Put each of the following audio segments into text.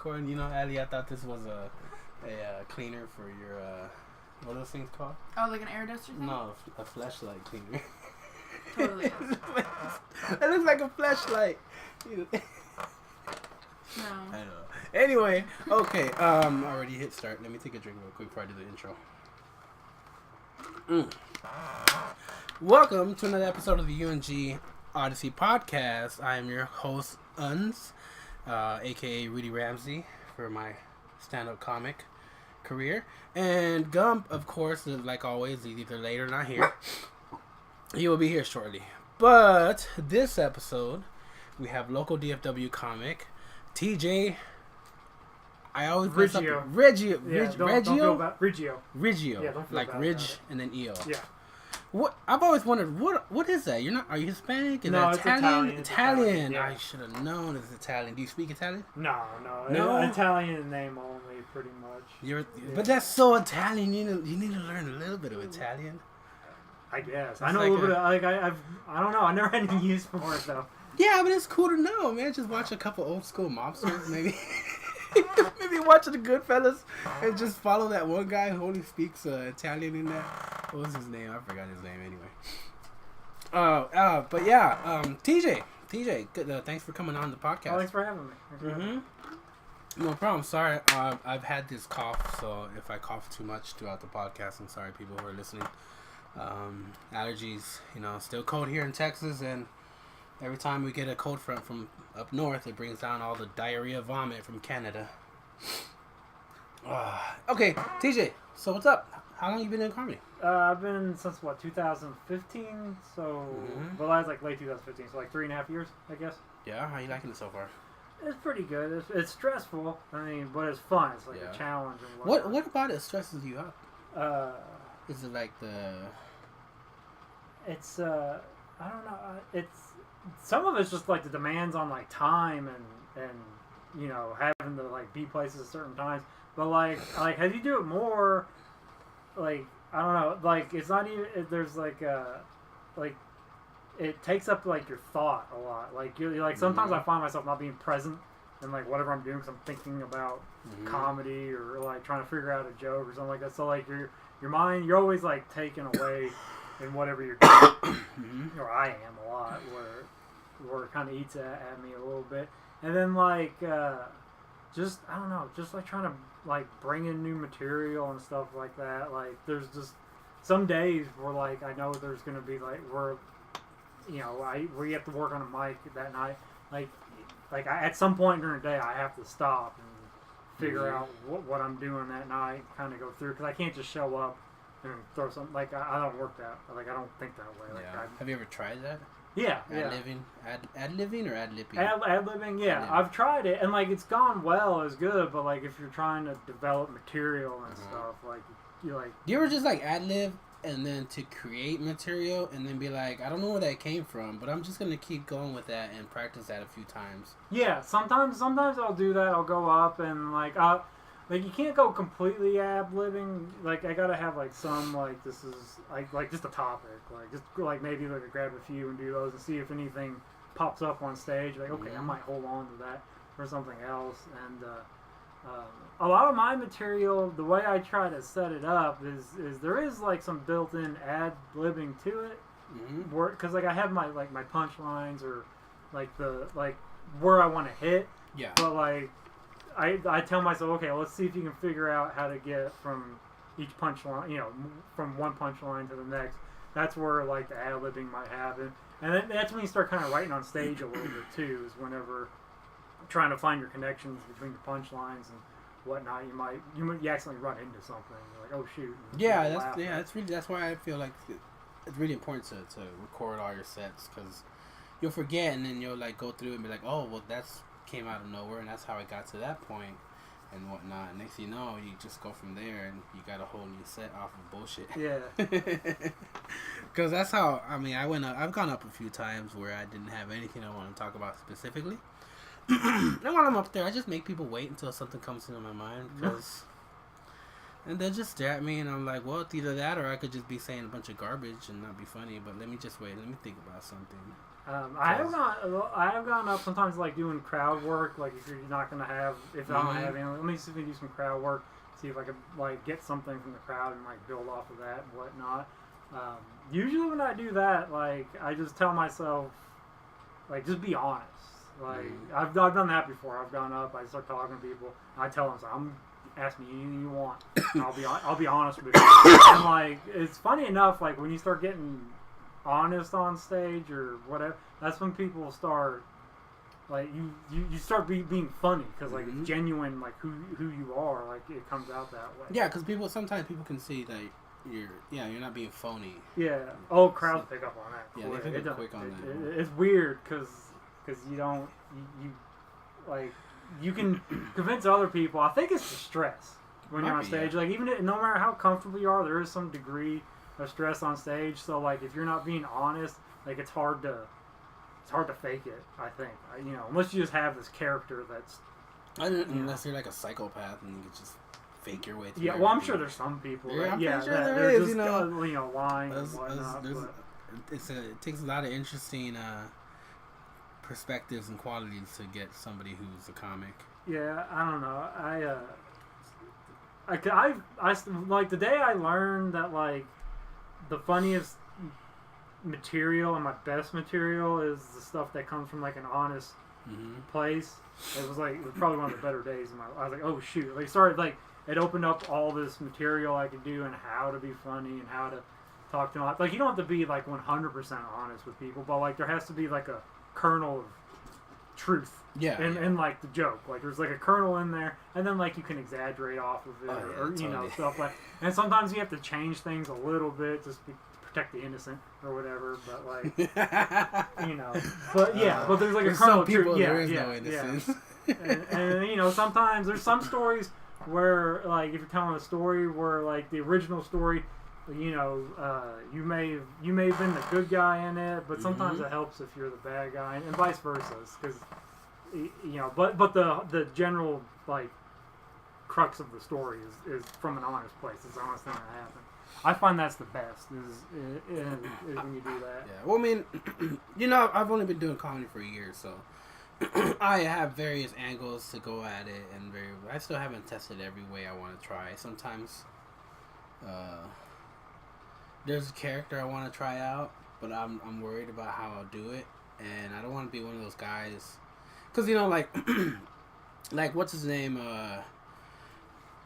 recording. You know, Ali, I thought this was a cleaner for your what are those things called? Oh, like an air duster thing? No, a flashlight cleaner. Totally is. It looks like a flashlight. No. I know. Anyway, okay. Already hit start. Let me take a drink real quick before I do the intro. Welcome to another episode of the UNG Odyssey podcast. I am your host, Uns, aka Rudy Ramsey, for my stand-up comic career. And Gump, of course, is like always, he's either late or not here. He will be here shortly. But this episode, we have local DFW comic, TJ. I always mess up. Reggio. Don't feel bad. Reggio. Yeah, don't feel like bad Ridge and then EO. Yeah. What I've always wondered, what is that? Are you Hispanic? Is No, that it's Italian? Italian. Yeah. I should have known it's Italian. Do you speak Italian? No. Italian name only, pretty much. But that's so Italian. You need to learn a little bit of Italian. I guess. It's I know like a little bit of, like, I don't know. I never had any use for it, though. Yeah, but it's cool to know, man. Just watch a couple old school mobsters, maybe. Maybe watch the Goodfellas and just follow that one guy who only speaks Italian in that. What was his name? I forgot his name anyway. But yeah, TJ, good, thanks for coming on the podcast. Oh, thanks for having me. No problem. Sorry, I've had this cough, so if I cough too much throughout the podcast, I'm sorry, people who are listening. Allergies, still cold here in Texas, and every time we get a cold front from up north, it brings down all the diarrhea vomit from Canada. Okay, TJ, so what's up? How long you been in comedy? I've been since, 2015? So, well, I was like late 2015, so like 3.5 years, I guess. Yeah, how you liking it so far? It's pretty good. It's stressful, but it's fun. It's like a challenge. And what about it stresses you out? Is it like It's, I don't know, some of it's just like the demands on like time and having to like be places at certain times. But like as you do it more, like I don't know, like it's not even there's like it takes up like your thought a lot. Like you're like sometimes I find myself not being present in like whatever I'm doing because I'm thinking about comedy or like trying to figure out a joke or something like that. So like your mind, you're always like taken away in whatever you're doing. Or I am a lot where it kind of eats at me a little bit. And then like just I don't know, just like trying to like bring in new material and stuff like that. Like there's just some days where like I know there's gonna be like where you have to work on a mic that night. Like at some point during the day I have to stop and figure out what I'm doing that night, kind of go through, because I can't just show up and throw something. Like I don't work that. Like I don't think that way. Like, have you ever tried that? Yeah. Ad-living or ad-lipping? Ad-libbing, yeah. Ad-libbing. I've tried it, and like it's gone well, it's good. But like if you're trying to develop material and stuff, like you like. Do you ever just like ad-lib and then to create material and then be like, I don't know where that came from, but I'm just gonna keep going with that and practice that a few times? Yeah, sometimes I'll do that. I'll go up and like you can't go completely ad-libbing. Like I gotta have like some like this is like just a topic. Like just like maybe like grab a few and do those and see if anything pops up on stage. Like okay, I might hold on to that for something else. And a lot of my material, the way I try to set it up is there is like some built-in ad-libbing to it. Because like I have my punchlines or like where I want to hit. Yeah. But like. I tell myself, okay, let's see if you can figure out how to get from each punchline, from one punchline to the next. That's where like the ad-libbing might happen, and then that's when you start kind of writing on stage a little bit too. Is whenever trying to find your connections between the punchlines and whatnot, you accidentally run into something. You're like, oh shoot. That's why I feel like it's really important to record all your sets, because you'll forget and then you'll like go through and be like, oh well, that's came out of nowhere, and that's how it got to that point and whatnot. And next thing you know, you just go from there and you got a whole new set off of bullshit. Yeah. Because that's how I've gone up a few times where I didn't have anything I want to talk about specifically. And while I'm up there, I just make people wait until something comes into my mind, and they'll just stare at me, and I'm like, well, it's either that or I could just be saying a bunch of garbage and not be funny. But let me just wait. Let me think about something. I have gone up sometimes like doing crowd work. Like if you're not gonna have, if I don't have any, let me see if we can do some crowd work. See if I could like get something from the crowd and like build off of that and whatnot. Usually when I do that, like I just tell myself, like just be honest. Like I've done that before. I've gone up, I start talking to people, and I tell them, so ask me anything you want. And I'll be honest with you. And like it's funny enough, like when you start getting honest on stage or whatever, that's when people start like you start being funny because like it's genuine, like who you are, like it comes out that way. Yeah, because sometimes people can see that you're not being phony. Yeah. Oh, crowds pick up on that. Yeah, they pick up quick on that. It's weird because you don't you like you can convince other people. I think it's the stress when you're on stage. Yeah. Like even no matter how comfortable you are, there is some degree of stress on stage. So like if you're not being honest, like it's hard to fake it. I think unless you just have this character that's. Unless you're like a psychopath and you can just fake your way through. Yeah, well, I'm sure there's some people. Yeah, I'm sure they're is, just lying and whatnot. It takes a lot of interesting perspectives and qualities to get somebody who's a comic. Yeah, I don't know. I like the day I learned that like the funniest material and my best material is the stuff that comes from like an honest place. It was probably one of the better days of my life. I was like, oh shoot! Like started like it opened up all this material I could do and how to be funny and how to talk to them. Like you don't have to be like 100% honest with people, but like there has to be like a kernel of truth. Yeah. And like the joke, like there's like a kernel in there, and then like you can exaggerate off of it, or totally. Stuff like. And sometimes you have to change things a little bit just to protect the innocent or whatever. But like, but yeah, but there's like a kernel of truth. There is no innocence. And sometimes there's some stories where like if you're telling a story where like the original story. You may have been the good guy in it, but sometimes it helps if you're the bad guy, and vice versa. Because but the general like crux of the story is from an honest place. It's the honest thing that happened. I find that's the best is when you do that. Yeah. Well, I mean, I've only been doing comedy for a year, so I have various angles to go at it, and I still haven't tested every way I want to try. Sometimes. There's a character I want to try out, but I'm worried about how I'll do it, and I don't want to be one of those guys, because like, like what's his name?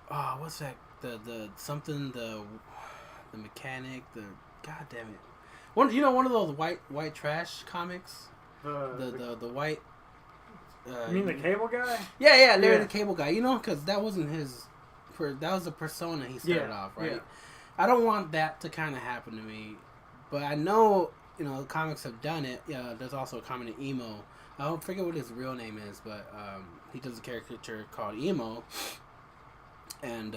What's that? The mechanic. God damn it! One of those white trash comics. The white. You mean the cable guy? Yeah, Larry the Cable Guy. Because that wasn't his. That was a persona he started off, right? Yeah. I don't want that to kind of happen to me, but I know comics have done it. Yeah, there's also a comic Emo. I don't forget what his real name is, but he does a caricature called Emo, and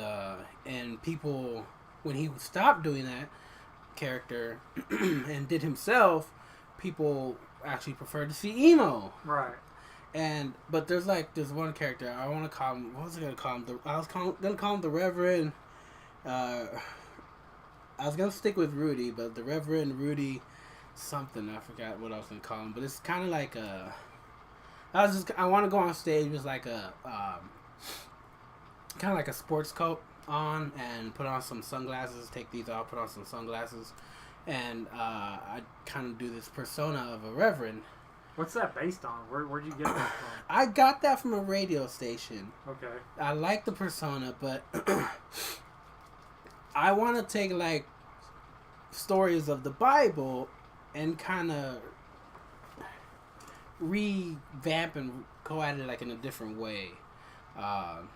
people when he stopped doing that character and did himself, people actually preferred to see Emo. Right. But there's one character I want to call him. What was I gonna call him? Gonna call him the Reverend. I was gonna stick with Rudy, but the Reverend Rudy something, I forgot what I was gonna call him. But it's kind of like I want to go on stage with like a kind of like a sports coat on and put on some sunglasses. Take these off, put on some sunglasses, and I kind of do this persona of a Reverend. What's that based on? Where'd you get that from? I got that from a radio station. Okay. I like the persona, but I want to take like stories of the Bible and kind of revamp and go at it like in a different way. I've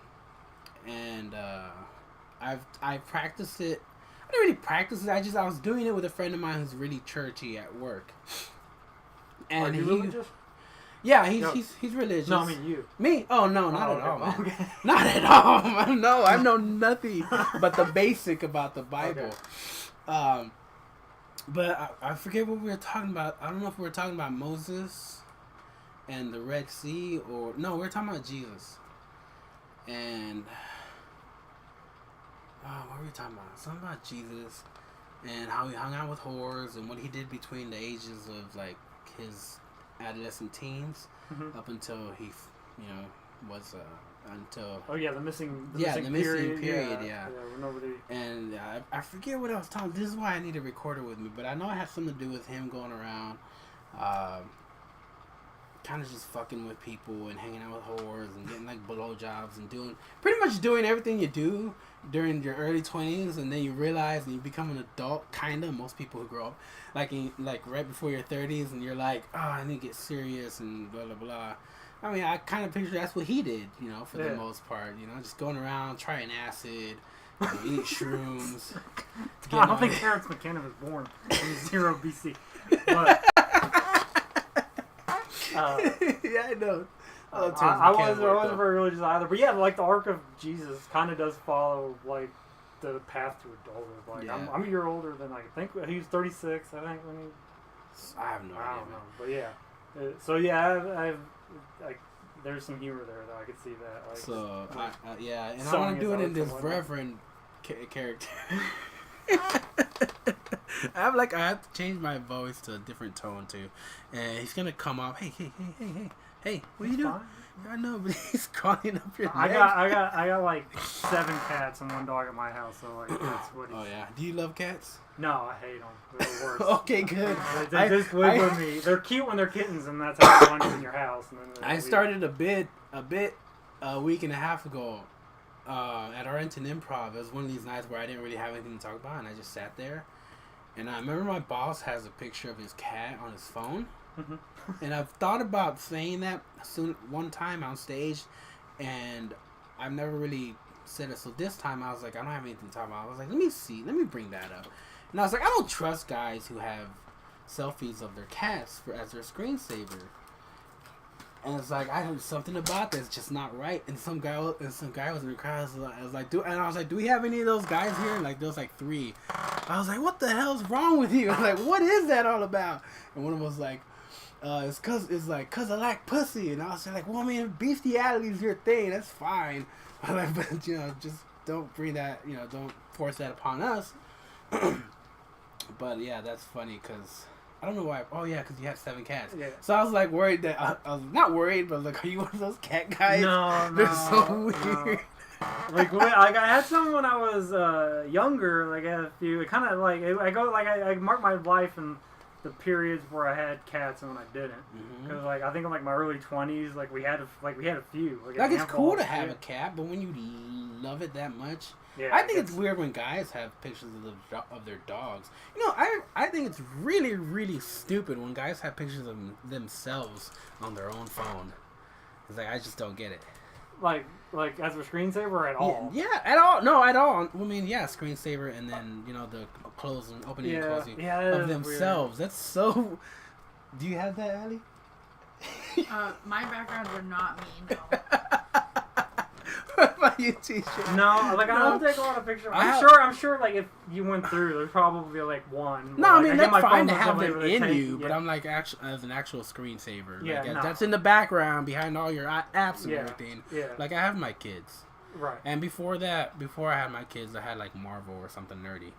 practiced it. I didn't really practice it. I was doing it with a friend of mine who's really churchy at work. And Are you religious? Yeah, he's religious. No, I mean you. Me? Oh no, not at all, man. Okay. Not at all. No, I know nothing but the basic about the Bible. Okay. But I forget what we were talking about. I don't know if we were talking about Moses and the Red Sea or no, we were talking about Jesus. And what were we talking about? Something about Jesus and how he hung out with whores and what he did between the ages of like his adolescent teens Mhm. up until he, was until. Oh yeah, the missing period. Yeah. when nobody. And I forget what I was talking. This is why I need a recorder with me, but I know it has something to do with him going around, kind of just fucking with people and hanging out with whores and getting like blowjobs and pretty much doing everything you do during your early 20s, and then you realize and you become an adult. Kinda, most people who grow up like right before your 30s, and you're like, oh, I need to get serious and blah blah blah. I mean, I kind of picture that's what he did, for the most part. Just going around trying acid, eat shrooms. I don't think Terrence McKenna was born in 0 BC, but. Yeah, I know. I wasn't very religious either, but yeah, like the arc of Jesus kind of does follow like the path to adulthood. Like Yeah. I'm a year older than I think he was 36. I think when he. I have no idea. I don't know, but yeah. So yeah, there's some humor there that I could see that. Like, So yeah, and I song want to do is it in this whatnot. reverend character. I have to change my voice to a different tone too, and he's gonna come up. Hey, what are you doing? Fine. I know, but he's crawling up your I leg. got like 7 cats and 1 dog at my house, so like that's what. Oh yeah. Do you love cats? No, I hate them. They're the worst. Okay, good. They just live with me. They're cute when they're kittens, and that's how fun is in your house. And then I started a week and a half ago at Arlington Improv. It was one of these nights where I didn't really have anything to talk about, and I just sat there. And I remember my boss has a picture of his cat on his phone. Mhm. And I've thought about saying that one time on stage, and I've never really said it. So this time I was like, I don't have anything to talk about. I was like, let me bring that up. And I was like, I don't trust guys who have selfies of their cats as their screensaver. And it's like, I heard something about that's just not right. And some guy was in the crowd. I was like, do we have any of those guys here? And like, there was like 3. I was like, what the hell's wrong with you? I was like, what is that all about? And one of them was like, it's cause I like pussy. And I was like, well, I mean, bestiality is your thing. That's fine. I'm like, but just don't bring that. Don't force that upon us. But yeah, that's funny because. I don't know why. Oh yeah, because you have 7 cats. Yeah. So I was like worried that I was not worried, but like, are you one of those cat guys? No, They're so weird. No. I had some when I was younger. Like I had a few. It kind of like I marked my life in the periods where I had cats and when I didn't. Because I think in like my early 20s, we had a few. Like it's cool to have a cat, but when you love it that much. Yeah, I think it's weird when guys have pictures of their dogs. I think it's really, really stupid when guys have pictures of themselves on their own phone. It's like, I just don't get it. Like as a screensaver at all? Yeah, at all. No, at all. I mean, yeah, screensaver, and then the closing, opening, and closing of themselves. Weird. That's so. Do you have that, Allie? My background would not mean no. What about you, T-shirt? No, I don't take a lot of pictures. I'm sure. Like if you went through, there's probably like 1. No, I mean that's fine to phone have them in you, yeah. but I'm like as an actual screensaver. Yeah, like, no. That's in the background behind all your apps and Yeah, everything. yeah. Like I have my kids. Right. And before I had my kids, I had like Marvel or something nerdy.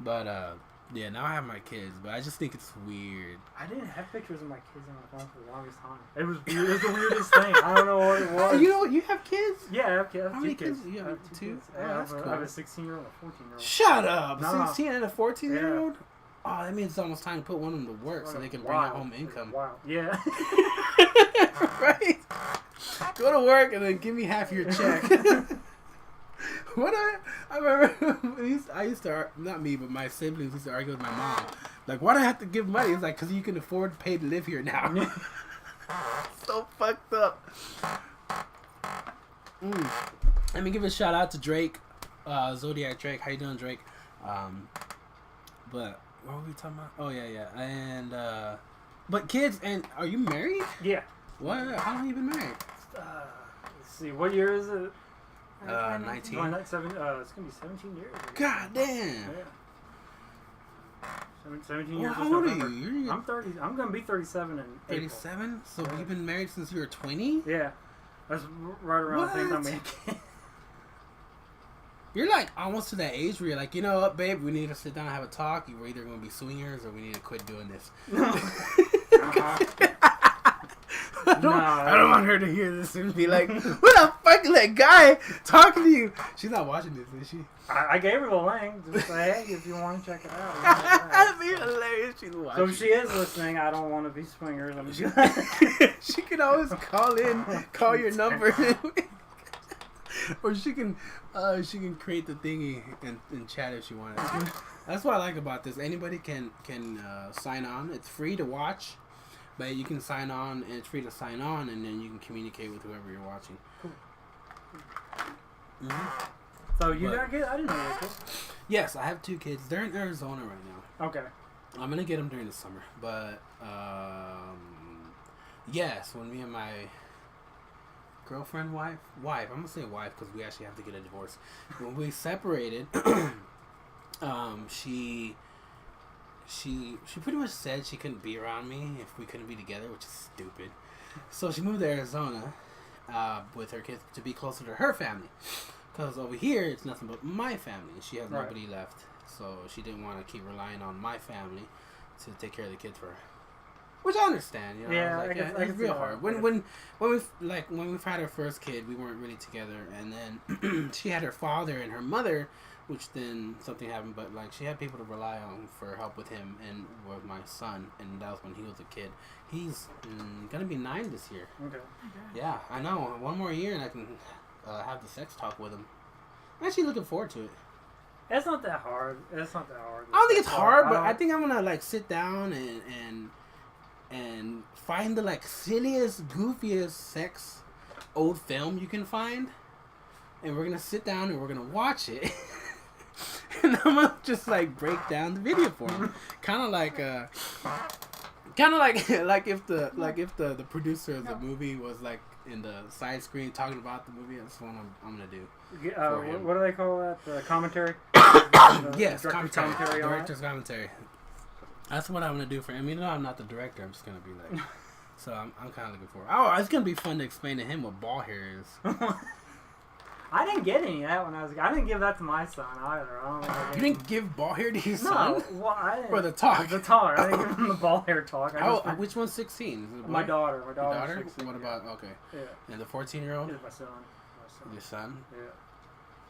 But yeah, now I have my kids, but I just think it's weird. I didn't have pictures of my kids on my phone for the longest time. It was weird. It was the weirdest thing. I don't know what it was. You have kids? Yeah, I have kids. How many kids? You have 2? I That's cool. I have a 16-year-old and a 14-year-old. Shut up! No. 16 and a 14-year-old? Oh, that means it's almost time to put one of them to work so they can bring home income. Wow. Yeah. Right? Go to work and then give me half your check. I remember I used to, not me, but my siblings used to argue with my mom. Like, why do I have to give money? It's like, because you can afford to pay to live here now. So fucked up. Let me give a shout out to Drake, Zodiac Drake. How you doing, Drake? But what were we talking about? Oh yeah. And but kids, and are you married? Yeah. What? How long have you been married? Let's see. What year is it? 19. It's gonna be 17 years. God damn. Yeah. 17 years. How old are you? I'm 30. I'm gonna be 37 in 37. So Yeah. you've been married since you were 20. Yeah. That's right around the same time we had kids. You're like almost to that age where you're like, you know what, babe, we need to sit down and have a talk. We're either going to be swingers or we need to quit doing this. I don't want her to hear this and be like, "What the fuck is that guy talking to you?" She's not watching this, is she? I gave her the link. Just say, hey, if you want to check it out. That'd be hilarious. She's watching. So if she is listening, I don't want to be swingers. She can always call call your number, or she can create the thingy and chat if she wanted. That's what I like about this. Anybody can sign on. It's free to watch. But you can sign on, and it's free to sign on, and then you can communicate with whoever you're watching. Cool. Mm-hmm. So you got kids? I didn't know you had kids. Yes, I have 2 kids. They're in Arizona right now. Okay. I'm going to get them during the summer. But, yes, when me and my girlfriend, wife, I'm going to say wife because we actually have to get a divorce. When we separated, She pretty much said she couldn't be around me if we couldn't be together, which is stupid. So she moved to Arizona with her kids to be closer to her family. Because over here, it's nothing but my family. She has nobody left. So she didn't want to keep relying on my family to take care of the kids for her. Which I understand, you know. Yeah, I guess it's real hard. When we've had our first kid, we weren't really together, and then she had her father and her mother, which then something happened. But like she had people to rely on for help with him and with my son, and that was when he was a kid. He's gonna be 9 this year. Okay. Yeah, I know. 1 more year, and I can have the sex talk with him. I'm actually looking forward to it. It's not that hard. I don't think it's hard, but I think I'm gonna like sit down and find the like silliest, goofiest sex old film you can find, and we're gonna sit down and we're gonna watch it, and I'm gonna just like break down the video for him, kind of like if the producer of the movie was like in the side screen talking about the movie. That's what I'm gonna do. What do they call that? The commentary. Yes, director's commentary. That's what I'm gonna do for him. You know, I'm not the director. I'm just gonna be like. So I'm kind of looking forward. Oh, it's gonna be fun to explain to him what ball hair is. I didn't get any of that when I was a kid. I didn't give that to my son either. I don't know. You didn't give ball hair to your son? No, well, I didn't. For the talk. The talk. I didn't give him the ball hair talk. Which one's 16? Is it a boy? My daughter. Your daughter? 16, What about, okay. Yeah. And the 14-year-old? It's my son. Your son? Yeah.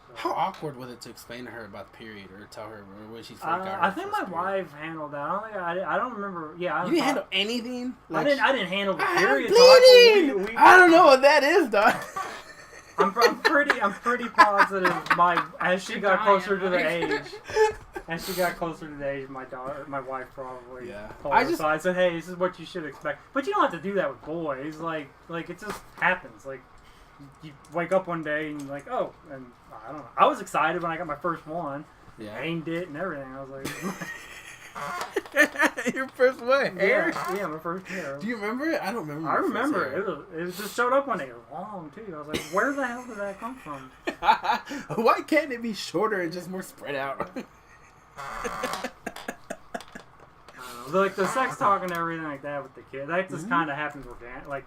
So. How awkward was it to explain to her about the period or tell her when she first got her I think my first wife handled that. I don't remember. Yeah, you didn't handle anything? Like, I didn't handle the period. Bleeding! I don't know what that is, dog. I'm pretty positive. As she got closer to the age, my wife probably pulled her aside and said, "Hey, this is what you should expect." But you don't have to do that with boys. Like it just happens. Like you wake up one day and you're like, "Oh," and I don't know. I was excited when I got my first one. Yeah. Aimed it and everything. I was like. Your first what? Hair? Yeah, my first hair. Do you remember it? I don't remember. I remember it. It just showed up one day. It was long too. I was like, where the hell did that come from? Why can't it be shorter and just more spread out? Like the sex talk and everything like that with the kid. That just kind of happens organic. Like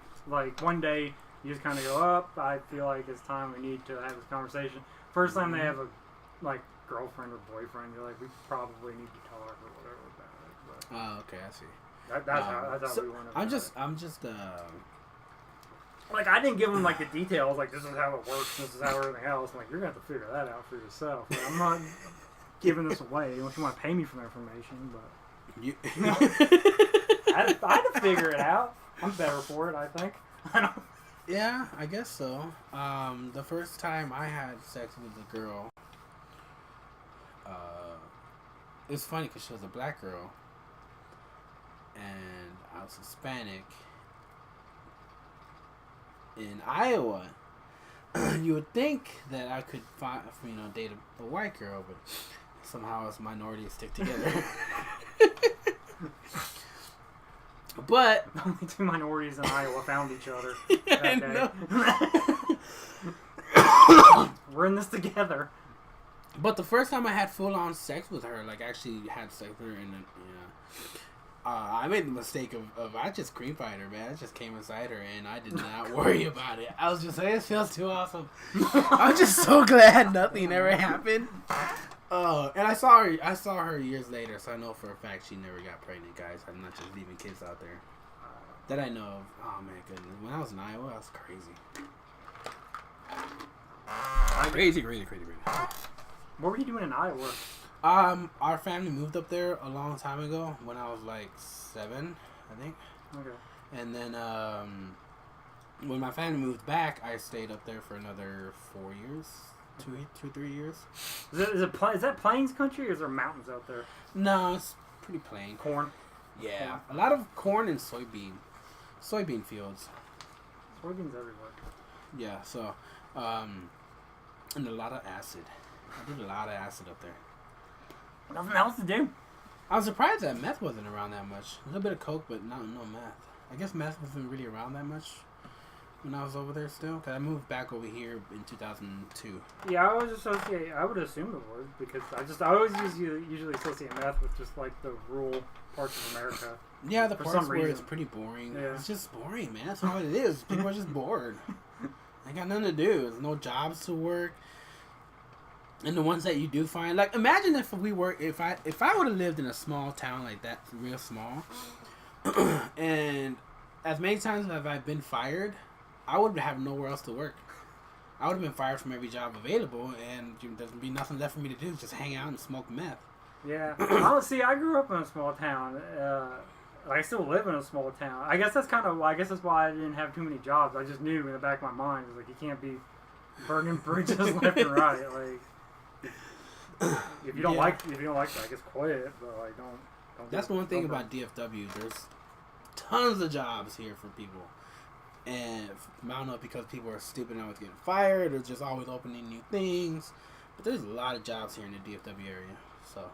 one day you just kind of go up. I feel like it's time we need to have this conversation. First time they have a girlfriend or boyfriend, you're like, we probably need to talk or whatever about it. But oh, okay, I see. That's how we want to. I'm just. Like I didn't give them like the details. Like this is how it works. This is how everything else. I'm like you're gonna have to figure that out for yourself. Like, I'm not giving this away unless you want to pay me for the information. But you, I had to figure it out. I'm better for it, I think. Yeah, I guess so. The first time I had sex with a girl. It's funny because she was a black girl and I was Hispanic in Iowa. You would think that I could date a white girl, but somehow us minorities stick together. But only 2 minorities in Iowa found each other that day. We're in this together. But the first time I had full-on sex with her, like actually had sex with her, and I made the mistake of I just cream pied her, man. I just came inside her, and I did not worry about it. I was just like, it feels too awesome. I'm just so glad nothing ever happened. And I saw her years later, so I know for a fact she never got pregnant, guys. I'm not just leaving kids out there. That I know of. Oh man, goodness. When I was in Iowa, that was crazy. Crazy. What were you doing in Iowa? Our family moved up there a long time ago when I was like 7, I think. Okay. And then when my family moved back, I stayed up there for another 4 years, 3 years. Is that plains country or is there mountains out there? No, it's pretty plain. Corn. Yeah, a lot of corn and soybean fields. Soybeans everywhere. Yeah, so and a lot of acid. I did a lot of acid up there. Nothing else to do. I was surprised that meth wasn't around that much. A little bit of coke, but no meth. I guess meth wasn't really around that much when I was over there still. Cause I moved back over here in 2002. Yeah, I would assume it was because I always usually associate meth with just like the rural parts of America. Yeah, the parts where it's pretty boring. Yeah. It's just boring, man. That's all it is. People are just bored. They got nothing to do. There's no jobs to work. And the ones that you do find, like, imagine if I would have lived in a small town like that, real small, and as many times as I've been fired, I would have nowhere else to work. I would have been fired from every job available, and there's be nothing left for me to do, just hang out and smoke meth. Yeah. Honestly, I grew up in a small town. I still live in a small town. I guess that's why I didn't have too many jobs. I just knew in the back of my mind, it was like, you can't be burning bridges left and right. Like, if you don't like that, I guess quit. But like, don't. That's the one thing about DFW. There's tons of jobs here for people, and I don't know if because people are stupid and always getting fired, or just always opening new things. But there's a lot of jobs here in the DFW area, so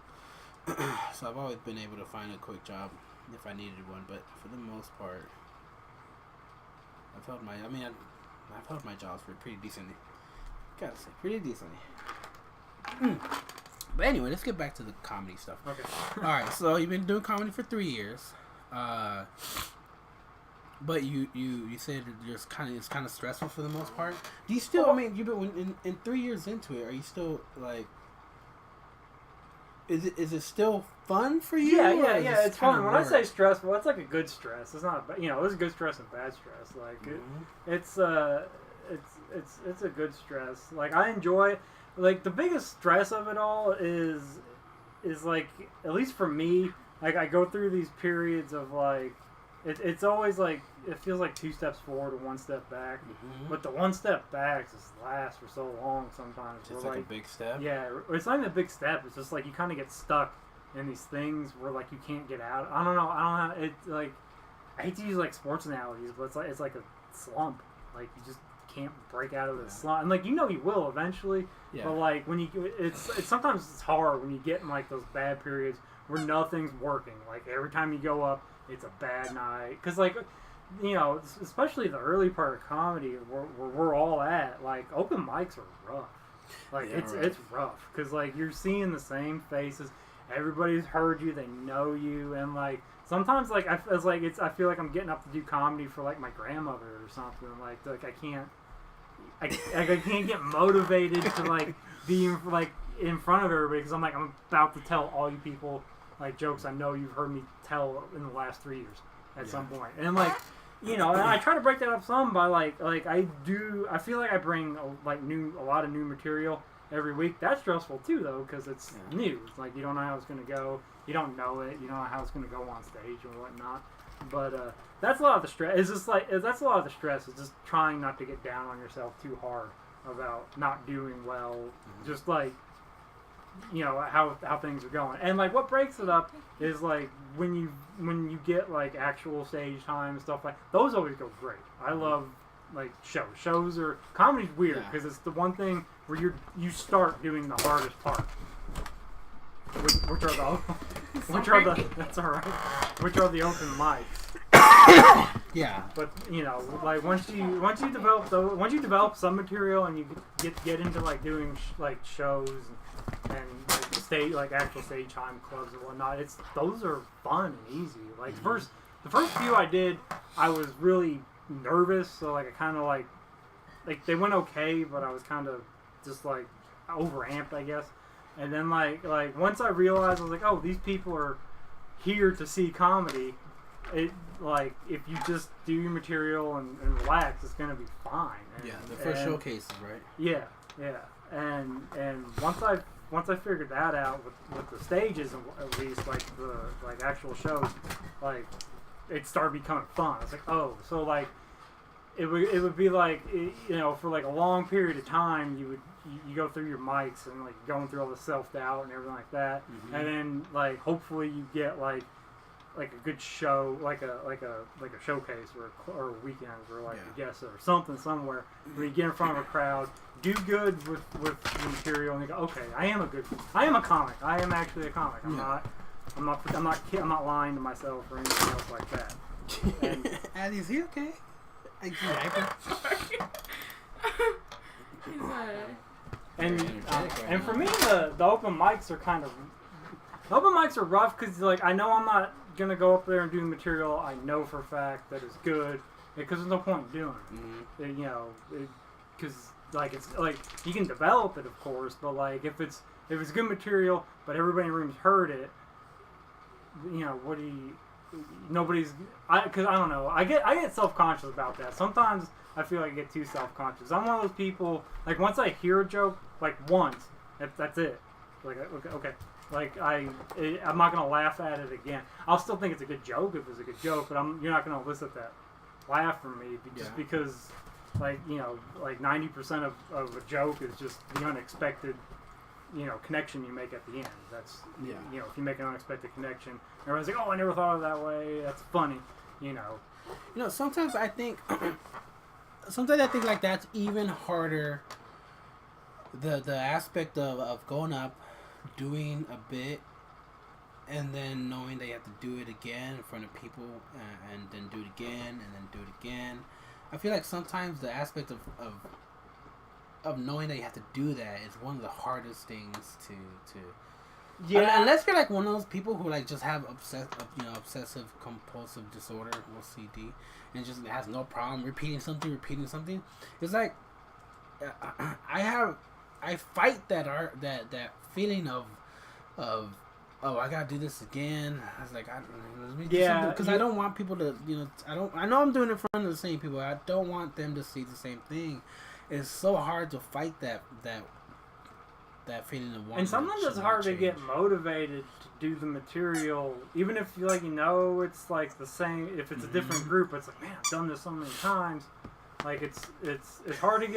I've always been able to find a quick job if I needed one. But for the most part, I've held my jobs for pretty decently. Gotta say, pretty decently. But anyway, let's get back to the comedy stuff. Okay. Alright, so you've been doing comedy for 3 years. But you said it's kind of stressful for the most part. Do you still, you've been in 3 years into it, are you still like, is it still fun for you? Yeah, it's fun. When I say stressful, it's like a good stress. It's not, there's good stress and bad stress. Like, it's a good stress. Like, I enjoy. Like, the biggest stress of it all is like, at least for me, like, I go through these periods of, like, it's always, like, it feels like 2 steps forward and 1 step back. Mm-hmm. But the 1 step back just lasts for so long sometimes. It's like a big step? Yeah, it's not even a big step. It's just, like, you kind of get stuck in these things where, like, you can't get out. I don't know. It's, like, I hate to use, like, sports analogies, but it's like a slump. Like, you just can't break out of the slump. And, like, you will eventually. Yeah. But, like, when it's sometimes it's hard when you get in, like, those bad periods where nothing's working. Like, every time you go up, it's a bad night. Because, like, especially the early part of comedy where we're all at, like, open mics are rough. Like, it's rough. Because, like, you're seeing the same faces. Everybody's heard you. They know you. And, like, sometimes, like, I feel like I'm getting up to do comedy for, like, my grandmother or something. Like I can't get motivated to, like, be in front of everybody because I'm about to tell all you people, like, jokes I know you've heard me tell in the last 3 years at some point. And, like, and I try to break that up some by, like I feel like I bring a lot of new material every week. That's stressful too, though, because it's new. It's like, you don't know how it's going to go. You don't know it. You don't know how it's going to go on stage or whatnot. But that's a lot of the stress. It's just like, that's a lot of the stress. Is just trying not to get down on yourself too hard about not doing well. Mm-hmm. Just like, how things are going. And, like, what breaks it up is, like, when you get, like, actual stage time and stuff like those always go great. I love, like, shows are comedy's weird because it's the one thing where you start doing the hardest part, which are the open mics. Yeah. But like once you develop some material and you get into, like, doing shows and like actual stage time clubs and whatnot, those are fun and easy. Like, the first few I did, I was really nervous, so, like, I kind of like they went okay, but I was kind of just, like, overamped, I guess. And then like once I realized, I was like, oh, these people are here to see comedy, it like if you just do your material and relax, it's gonna be fine. And, yeah, the first showcases, right? Yeah, and once I figured that out with the stages, at least like the actual shows, like it started becoming fun. I was like, oh, so like it would be like for like a long period of time you go through your mics and like going through all the self-doubt and everything like that, and then like hopefully you get like a good show, like a showcase or a weekend or like a guest or something somewhere where you get in front of a crowd, do good with the material, and you go, okay, I am a comic. I am actually a comic. I'm not lying to myself or anything else like that. And, Addy, is he okay? He's and for me, the open mics are rough because like I know I'm not gonna go up there and do material I know for a fact that is good because there's no point in doing it. Because like it's like you can develop it, of course, but like if it's good material but everybody in the room's heard it, what do you? Nobody's because I don't know. I get self-conscious about that. Sometimes I feel like I get too self-conscious. I'm one of those people, like once I hear a joke, like once, that's it. Like okay. Like I'm not gonna laugh at it again. I'll still think it's a good joke if it's a good joke, but you're not gonna elicit that laugh from me just because, like 90% of a joke is just the unexpected, connection you make at the end. That's if you make an unexpected connection, everyone's like, oh, I never thought of it that way. That's funny, Sometimes I think like that's even harder. The aspect of going up, doing a bit, and then knowing that you have to do it again in front of people, and then do it again, and then do it again. I feel like sometimes the aspect of knowing that you have to do that is one of the hardest things to unless you're like one of those people who like just have obsessive compulsive disorder or CD and just has no problem repeating something. It's like I fight that feeling of oh, I gotta do this again. I was like, because I don't want people to, I know I'm doing it in front of the same people. I don't want them to see the same thing. It's so hard to fight that feeling of wanting. And sometimes it's hard to get motivated to do the material, even if it's like the same. If it's a different group, it's like, man, I've done this so many times. Like it's hard to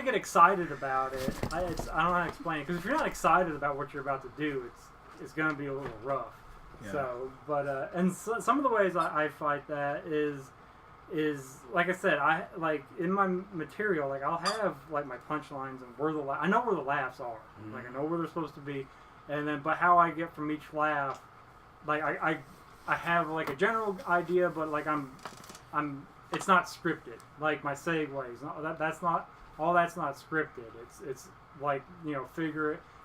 get excited about it. I don't know how to explain it, because if you're not excited about what you're about to do, it's going to be a little rough. Yeah. So, but some of the ways I fight that is like I said, I like in my material, like I'll have like my punchlines and I know where the laughs are. Like I know where they're supposed to be, and then but how I get from each laugh, like I have like a general idea, but like I'm it's not scripted. Like my segues, that's not scripted. It's like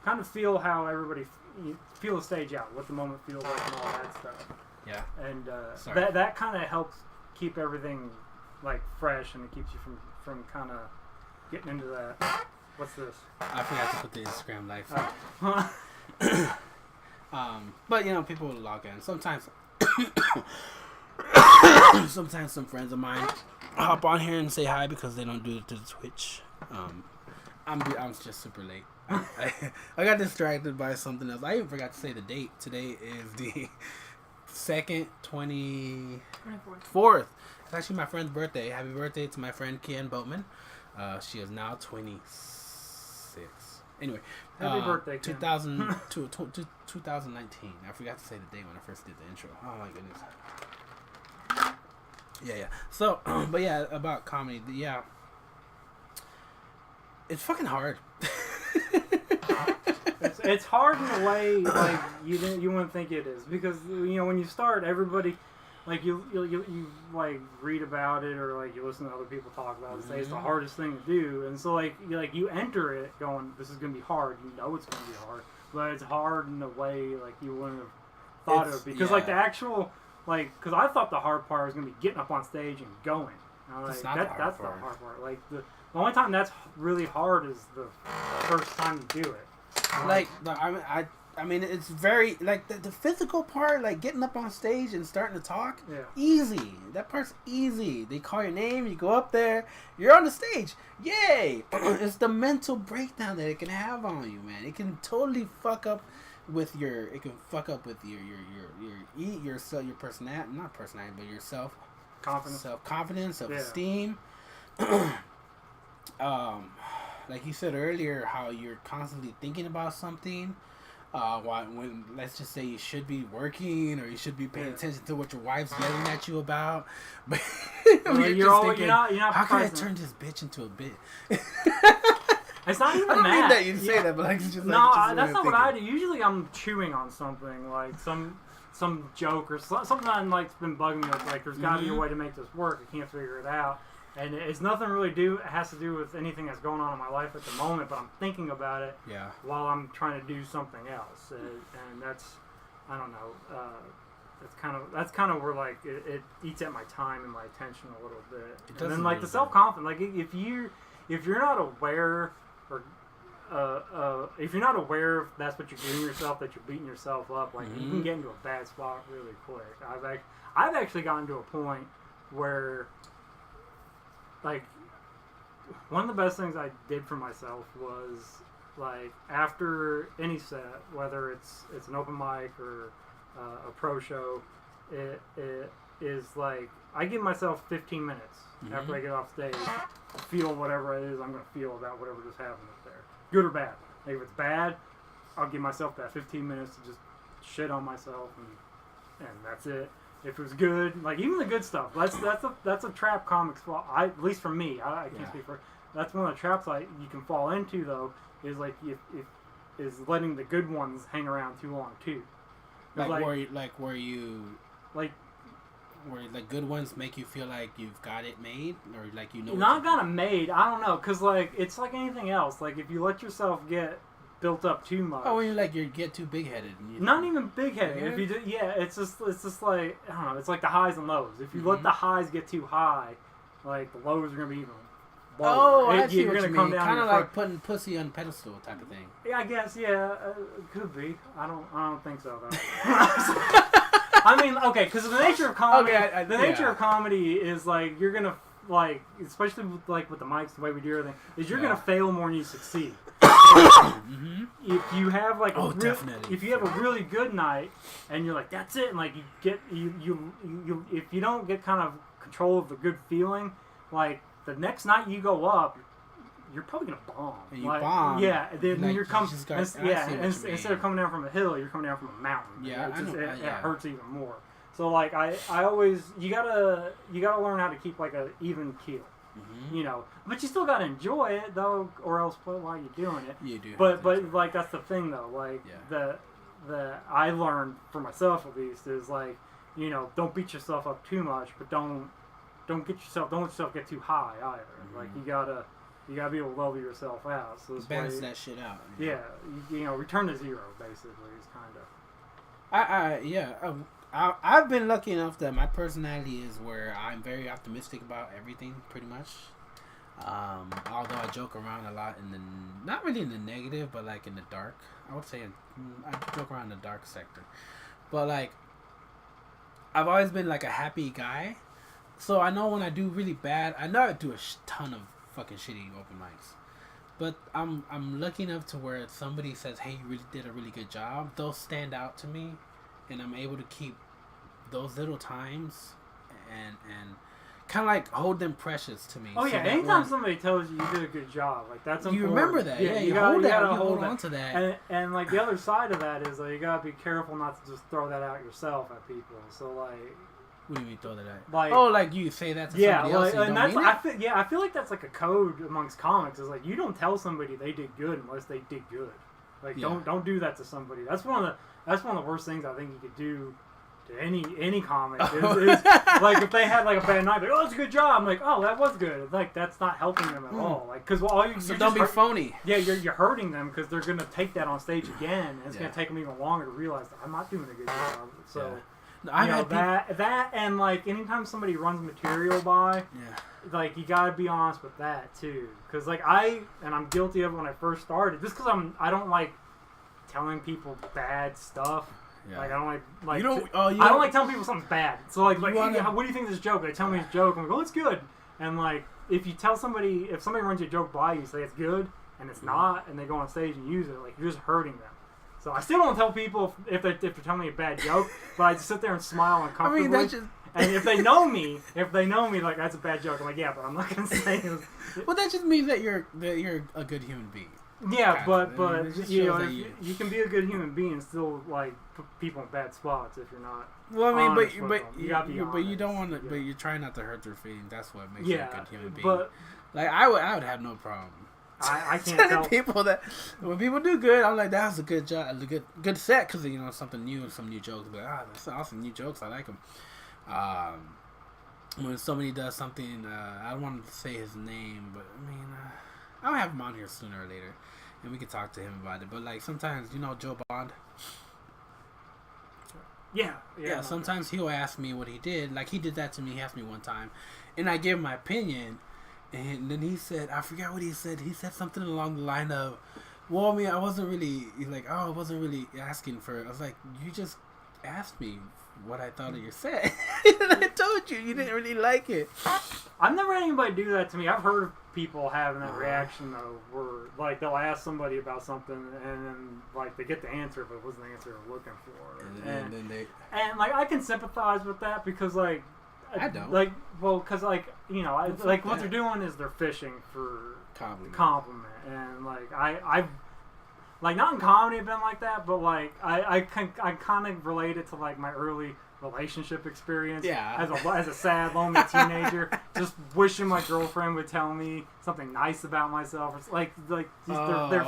kind of feel how everybody feel the stage out, what the moment feels like, and all that stuff. Yeah. And that kind of helps keep everything like fresh, and it keeps you from kind of getting into that. What's this? I forgot to put the Instagram live. But people will log in sometimes. Sometimes some friends of mine hop on here and say hi because they don't do it to the Twitch. I'm just super late. I got distracted by something else. I even forgot to say the date. Today is the 2nd, 24th. It's actually my friend's birthday. Happy birthday to my friend Kian Boatman. She is now 26. Anyway, happy birthday, 2019. I forgot to say the date when I first did the intro. Oh my goodness. Yeah. So, but yeah, about comedy. Yeah, it's fucking hard. It's hard in a way like you wouldn't think it is, because when you start, everybody like you like read about it, or like you listen to other people talk about it, say it's the hardest thing to do, and so like you enter it going, this is gonna be hard. It's gonna be hard, but it's hard in a way like you wouldn't have thought of, because like the actual because I thought the hard part was gonna be getting up on stage and going. That's the hard part. Like the only time that's really hard is the first time you do it. I mean, it's very like the physical part, like getting up on stage and starting to talk. Yeah. Easy. That part's easy. They call your name, you go up there, you're on the stage. Yay! It's the mental breakdown that it can have on you, man. It can totally fuck up with your. It can fuck up with your personality, not personality, but your self-confidence, self-esteem. Like you said earlier, how you're constantly thinking about something. When let's just say you should be working or you should be paying attention to what your wife's yelling at you about, but you're not how can I turn this bitch into a bit? It's not even I don't that. mean that you say that, but like it's just no, like, that's not what I do. Usually I'm chewing on something like some joke or something that like's been bugging me. Like there's got to be a way to make this work. I can't figure it out. And it's nothing really it has to do with anything that's going on in my life at the moment, but I'm thinking about it while I'm trying to do something else. And that's, I don't know, that's kind of where like it eats at my time and my attention a little bit. And then like the self-confidence, like if you're not aware or if you're not aware if that's what you're doing yourself, that you're beating yourself up, like you can get into a bad spot really quick. I've actually gotten to a point where like one of the best things I did for myself was like after any set, whether it's an open mic or a pro show, it is like I give myself 15 minutes after I get off stage to feel whatever it is I'm going to feel about whatever just happened up there, good or bad. Like if it's bad, I'll give myself that 15 minutes to just shit on myself and that's it. If it was good, like even the good stuff, that's a trap comic's fault. At least for me, I can't speak for. That's one of the traps you can fall into though. Is like is letting the good ones hang around too long too. Where good ones make you feel like you've got it made, or like you know. Not got it made. I don't know, cause like it's like anything else. Like if you let yourself get built up too much. Oh, when you get too big headed. Not even big headed. If you do, it's just like I don't know. It's like the highs and lows. If you let the highs get too high, like the lows are gonna be even lower. Oh, I see what you mean. Kind of like putting pussy on a pedestal type of thing. Yeah, I guess. Yeah, it could be. I don't think so though. I mean, okay, because the nature of comedy, nature of comedy is like you're gonna like, especially with the mics, the way we do everything, is you're gonna fail more than you succeed. If you have if you have a really good night and you're like that's it, and like you get you if you don't get kind of control of the good feeling, like the next night you go up, you're probably gonna bomb. And you bomb. Yeah, then you're coming. Instead of coming down from a hill, you're coming down from a mountain. Yeah, it hurts even more. So like I always you gotta learn how to keep like a even keel. You know, but you still gotta enjoy it though, or else while you're doing it. You do. But like that's the thing though. Like the I learned for myself at least is like, you know, don't beat yourself up too much, but don't let yourself get too high either. Like you gotta be able to level yourself out. So balance that shit out. Yeah, you know, return to zero basically is kind of. I've been lucky enough that my personality is where I'm very optimistic about everything, pretty much. Although I joke around a lot not really in the negative, but like in the dark. I would say I joke around in the dark sector. But like, I've always been like a happy guy. So I know when I do really bad, I know I do a ton of fucking shitty open mics. But I'm lucky enough to where somebody says, hey, you really did a really good job. Those stand out to me. And I'm able to keep those little times and kind of like hold them precious to me. Oh yeah, anytime somebody tells you did a good job, like that's important. You remember that, yeah. You gotta hold on to that. And like the other side of that is like you gotta be careful not to just throw that out yourself at people. So like, what do you mean throw that out? Like, like you say that to somebody else. And that's I feel like that's like a code amongst comics. Is like you don't tell somebody they did good unless they did good. Like don't do that to somebody. That's one of the worst things I think you could do to any comic. Is like if they had like a bad night, like, oh, it's a good job. I'm like, oh, that was good. Like that's not helping them at all. Like because all you so don't be phony. Yeah, you're hurting them because they're gonna take that on stage again, and it's gonna take them even longer to realize that I'm not doing a good job. So that and like anytime somebody runs material by, like you gotta be honest with that too. Because like I'm guilty of it when I first started, just because I don't like telling people bad stuff. Yeah. Like I don't like you don't. I don't like telling people something bad. So like wanna... what do you think of this joke? They tell me it's a joke. I'm like, oh, it's good. And like if somebody runs you a joke by you, say it's good and it's not, and they go on stage and use it, like you're just hurting them. So I still don't tell people if they're telling me a bad joke, but I just sit there and smile uncomfortably. I mean, that's just... And if they know me, like that's a bad joke, I'm like, yeah, but I'm not gonna say it. Well, that just means that you're a good human being. Yeah, but you know, you can be a good human being and still like put people in bad spots if you're not. Well, I mean, but you don't want to. But you're trying not to hurt their feelings. That's what makes you a good human being. But like I would have no problem. I can't tell people that when people do good, I'm like, that was a good job, a good set, because you know something new, some new jokes. But that's awesome, new jokes. I like them. When somebody does something, I don't want to say his name, but I mean, I'll have him on here sooner or later, and we can talk to him about it. But like sometimes, you know, Joe Bond. Yeah. Sometimes he'll ask me what he did. Like he did that to me. He asked me one time, and I gave him my opinion. And then he said, I forgot what he said. He said something along the line of, well, I mean, I wasn't really, he's like, I wasn't really asking for it. I was like, you just asked me what I thought of your set. And I told you didn't really like it. I've never had anybody do that to me. I've heard of people having that reaction, though, where, like, they'll ask somebody about something, and then, like, they get the answer, but it wasn't the answer they're looking for. And then they... And, like, I can sympathize with that because, like... I don't. Like, well, because, like, you know, what they're doing is they're fishing for compliment. And, like, I've like, not in comedy I've been like that, but, like, I kind of relate it to, like, my early relationship experience. Yeah. As a sad, lonely teenager, just wishing my girlfriend would tell me something nice about myself. It's like they're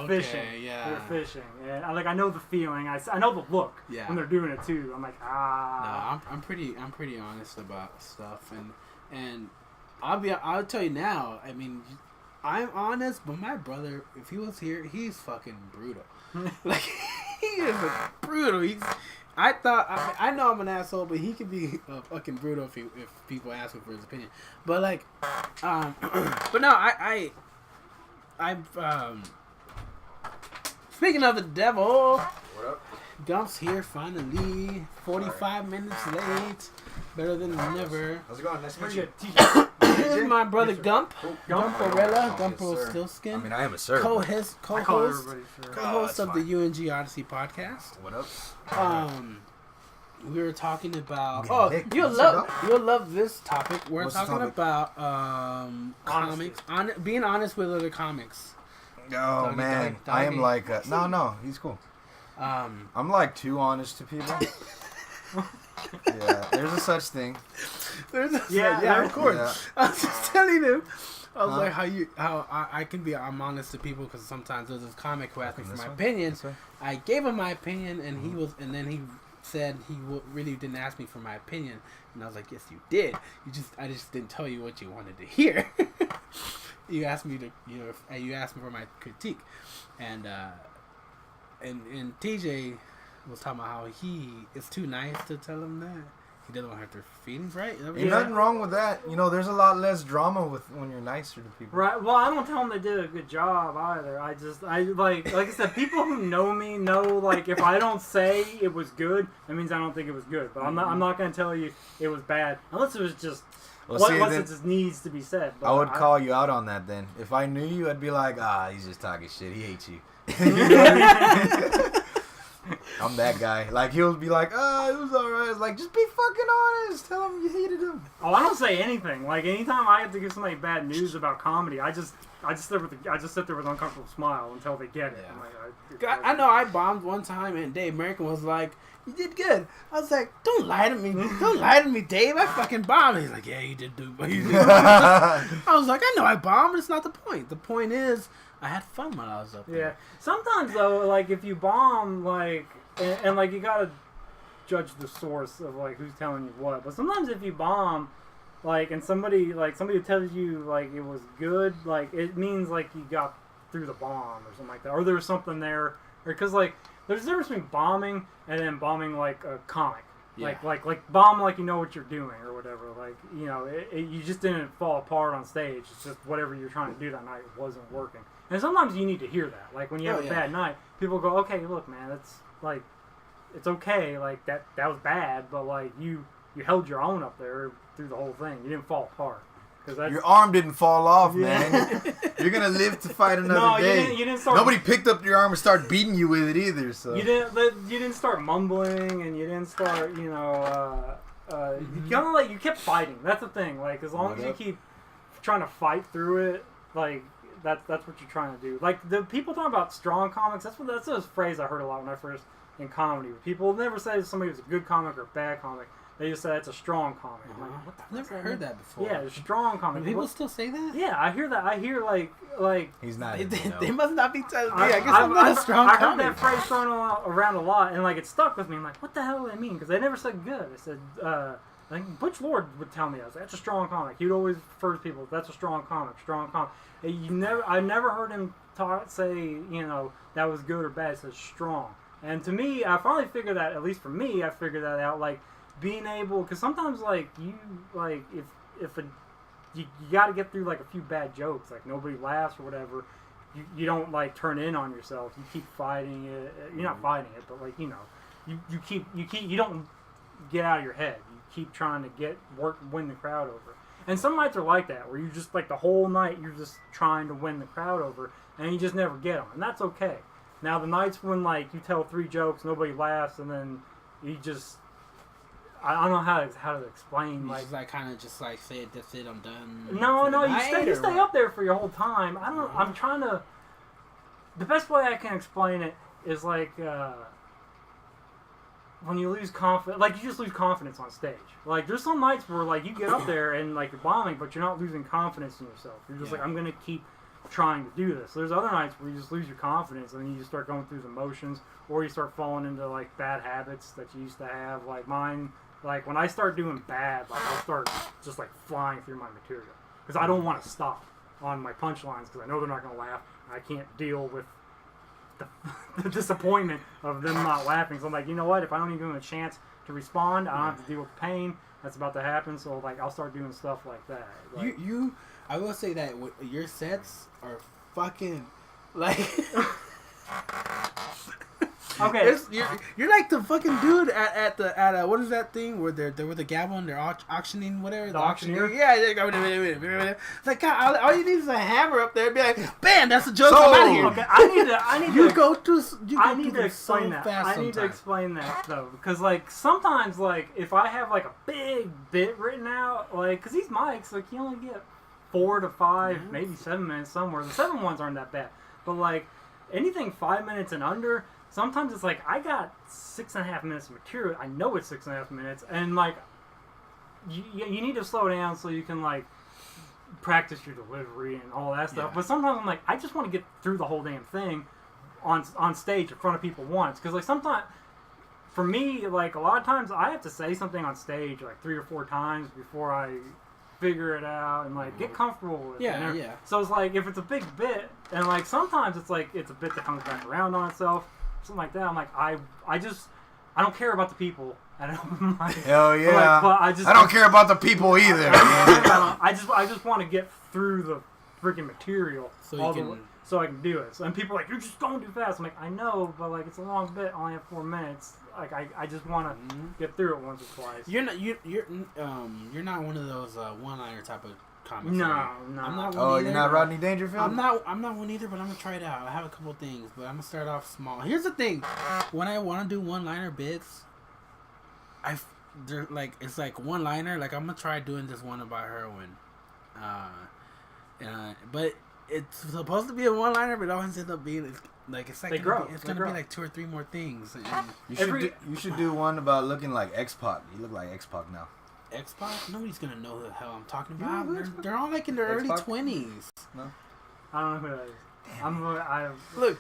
fishing. Yeah. They're fishing. And, I know the feeling. I know the look when they're doing it, too. I'm like, No, I'm pretty honest about stuff. And I'll tell you now, I mean... I'm honest, but my brother, if he was here, he's fucking brutal. Like, he is brutal. I know I'm an asshole, but he could be fucking brutal if people ask him for his opinion. But like, but no, speaking of the devil, What up? Gump's here finally. 45 minutes late. Better than never. How's it going? Nice to meet you. you. This is my brother Gump. Gumparella. Yes, Gumpelstiltskin. I mean, I am a sir. Co-host of the fine. UNG Odyssey podcast. What up? We were talking about. You'll love this topic. We're What's the talking topic? about comics. Being honest with other comics. Oh man, I am like no, he's cool. I'm like too honest to people. Yeah, there's a such thing. Yeah, of course. Yeah. I was just telling him. I was like, I'm honest to people because sometimes there's this comic who asked me for my opinion. I gave him my opinion, and then he said he really didn't ask me for my opinion, and I was like, yes, you did. I just didn't tell you what you wanted to hear. You asked me you asked me for my critique, and TJ was talking about how he is too nice to tell him that. He doesn't want to hurt their feelings, right? Ain't nothing wrong with that. You know, there's a lot less drama when you're nicer to people. Right. Well, I don't tell them they did a good job either. Like I said, people who know me know, like, if I don't say it was good, that means I don't think it was good. But I'm not going to tell you it was bad unless it was just it just needs to be said. But I would call you out on that then. If I knew you, I'd be like, he's just talking shit. He hates you. I'm that guy. Like, he'll be like, it was alright. It's like, just be fucking honest. Tell him you hated him. Oh, I don't say anything. Like, anytime I have to give somebody bad news about comedy, I just sit there with an uncomfortable smile until they get it. Yeah. I know I bombed one time, and Dave American was like, you did good. I was like, don't lie to me. Don't lie to me, Dave. I fucking bombed. He's like, yeah, you did do. I was like, I know I bombed, but it's not the point. The point is, I had fun when I was up there. Yeah. Sometimes, though, like, if you bomb, like, and like, you gotta judge the source of, like, who's telling you what. But sometimes if you bomb, like, and somebody tells you, like, it was good, like, it means, like, you got through the bomb or something like that. Or there was something there. Because, like, there's a difference between bombing and then bombing, like, a comic. Yeah. Like bomb like you know what you're doing or whatever. Like, you know, you just didn't fall apart on stage. It's just whatever you're trying to do that night wasn't working. And sometimes you need to hear that. Like when you have a bad night, people go, okay, look, man, it's like, it's okay. Like that was bad, but like you held your own up there through the whole thing. You didn't fall apart. Your arm didn't fall off, man. You're gonna live to fight another day. You didn't start. Nobody picked up your arm and started beating you with it either. So you didn't start mumbling, and you didn't start, you kind of like you kept fighting. That's the thing. Like as long as you keep trying to fight through it, like that's what you're trying to do. Like the people talking about strong comics. That's a phrase I heard a lot when I first in comedy. People never say somebody was a good comic or a bad comic. They just say it's a strong comic. Uh-huh. Like, what the I've never heard that before. Yeah, it's a strong comic. People still say that? Yeah, I hear that. I hear like he's not. They must not be telling me. I guess I'm not a strong I comic. heard that phrase thrown around a lot, and like it stuck with me. I'm like, what the hell do they mean? Because they never said good. They said, I think Butch Lord would tell me, I was like, that's a strong comic. He'd always refer to people, that's a strong comic, strong comic. I never heard him say, that was good or bad. It says strong. And to me, I finally figured that, at least for me, I figured that out. Like being able, because sometimes like you like if you got to get through like a few bad jokes, like nobody laughs or whatever. You don't like turn in on yourself. You keep fighting it. You're not fighting it, but like you don't get out of your head. You keep trying to win the crowd over. And some nights are like that, where you just like the whole night you're just trying to win the crowd over, and you just never get them, and that's okay. Now the nights when like you tell 3 jokes, nobody laughs, and then you just I don't know how to explain. You like just like kind of just like say that's it, I'm done. No, you stay up there for your whole time. I don't. I'm trying to. The best way I can explain it is like when you lose confidence, like you just lose confidence on stage. Like there's some nights where like you get up there and like you're bombing, but you're not losing confidence in yourself. You're just like, I'm gonna keep trying to do this. There's other nights where you just lose your confidence and then you just start going through the motions, or you start falling into like bad habits that you used to have. Like mine, like when I start doing bad, like I'll start just like flying through my material because I don't want to stop on my punchlines because I know they're not gonna laugh. I can't deal with the disappointment of them not laughing. So I'm like, you know what? If I don't even give them a chance to respond, I don't have to deal with the pain that's about to happen. So like, I'll start doing stuff like that. Like, I will say that your sets are fucking like. Okay, you're like the fucking dude at what is that thing where they're with the gavel and they're auctioning whatever the auctioneer. Yeah, it's like God, all you need is a hammer up there and be like, bam, that's a joke. I'm out of here. Okay, I need to explain that. I need to explain that though, because like sometimes like if I have like a big bit written out, like because these mics like you only get 4 to 5, maybe 7 minutes somewhere. The 7 ones aren't that bad, but like anything 5 minutes and under. Sometimes it's like I got 6.5 minutes of material. I know it's 6.5 minutes, and like you need to slow down so you can like practice your delivery and all that stuff. Yeah. But sometimes I'm like, I just want to get through the whole damn thing on stage in front of people once, because like sometimes for me, like a lot of times I have to say something on stage like 3 or 4 times before I figure it out and like get comfortable with it. Yeah. So it's like if it's a big bit, and like sometimes it's like it's a bit that comes back around on itself. Something like that. I'm like, I don't care about the people at an open mic. Hell yeah! But I don't care about the people either. I just want to get through the freaking material so I can do it. And people are like, you're just going too fast. I'm like, I know, but like it's a long bit. I only have 4 minutes. Like I just want to get through it once or twice. You're not one of those one-liner type of comics. No, right? no. I'm not one Oh, either. you're not Rodney Dangerfield? I'm not one either, but I'm gonna try it out. I have a couple things, but I'm gonna start off small. Here's the thing: when I want to do one-liner bits, they're like it's like one-liner. Like I'm gonna try doing this one about heroin, but it's supposed to be a one-liner, but it always ends up being like it's like it's gonna be like 2 or 3 more things. And you should do one about looking like X-Pac. You look like X-Pac now. X-Pac? Nobody's gonna know who the hell I'm talking about. They're all like in their early 20s. No, I don't know who that is. Look,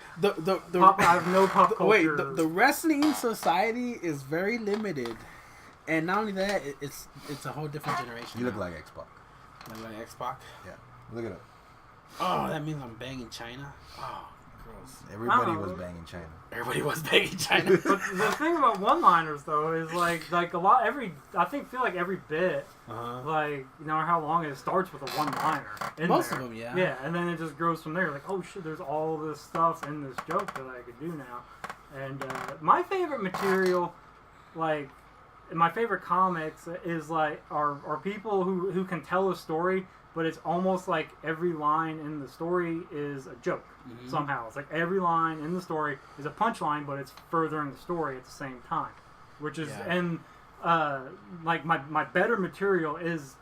I have no pop culture. Wait, the wrestling society is very limited, and not only that, it's a whole different generation. You look like X-Pac. Look like X-Pac? Yeah. Look it up. Oh, that means I'm banging China. Oh, gross. was. Everybody Oh. was banging China. Everybody was banging China. But the thing about one-liners though is like a lot feel like every bit like no matter how long it starts with a one-liner. Most of them, yeah. Yeah, and then it just grows from there. Like oh shit, there's all this stuff in this joke that I could do now. And my favorite material, like my favorite comics, is like are people who can tell a story, but it's almost like every line in the story is a joke somehow. It's like every line in the story is a punchline, but it's furthering the story at the same time, which is and like my better material is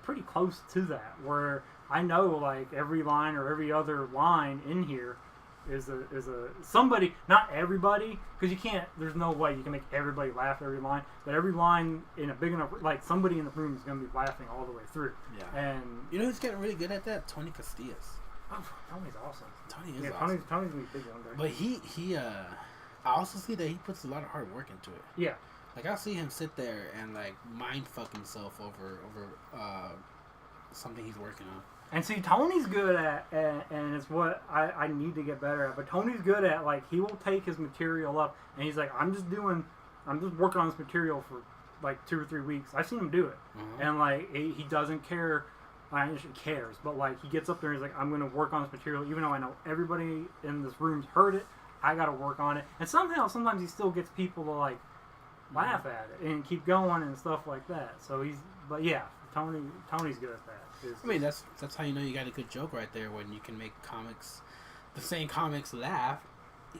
pretty close to that, where I know like every line or every other line in here is a somebody, not everybody, because you can't. There's no way you can make everybody laugh every line, but every line in a big enough, like somebody in the room is gonna be laughing all the way through. Yeah. And you know who's getting really good at that? Tony Castillas. Oh, Tony's awesome. Tony is awesome. Tony's gonna be big one day. But he I also see that he puts a lot of hard work into it. Yeah. Like I'll see him sit there and like mind fuck himself over something he's working on. And see, Tony's good at, and it's what I need to get better at, but Tony's good at, like, he will take his material up, and he's like, I'm just working on this material for, like, 2 or 3 weeks. I've seen him do it. And, like, he doesn't care, I mean, he cares, but, like, he gets up there and he's like, I'm going to work on this material, even though I know everybody in this room's heard it, I got to work on it. And sometimes he still gets people to, like, laugh at it and keep going and stuff like that. So but yeah, Tony's good at that. I mean, that's how you know you got a good joke right there, when you can make the same comics laugh,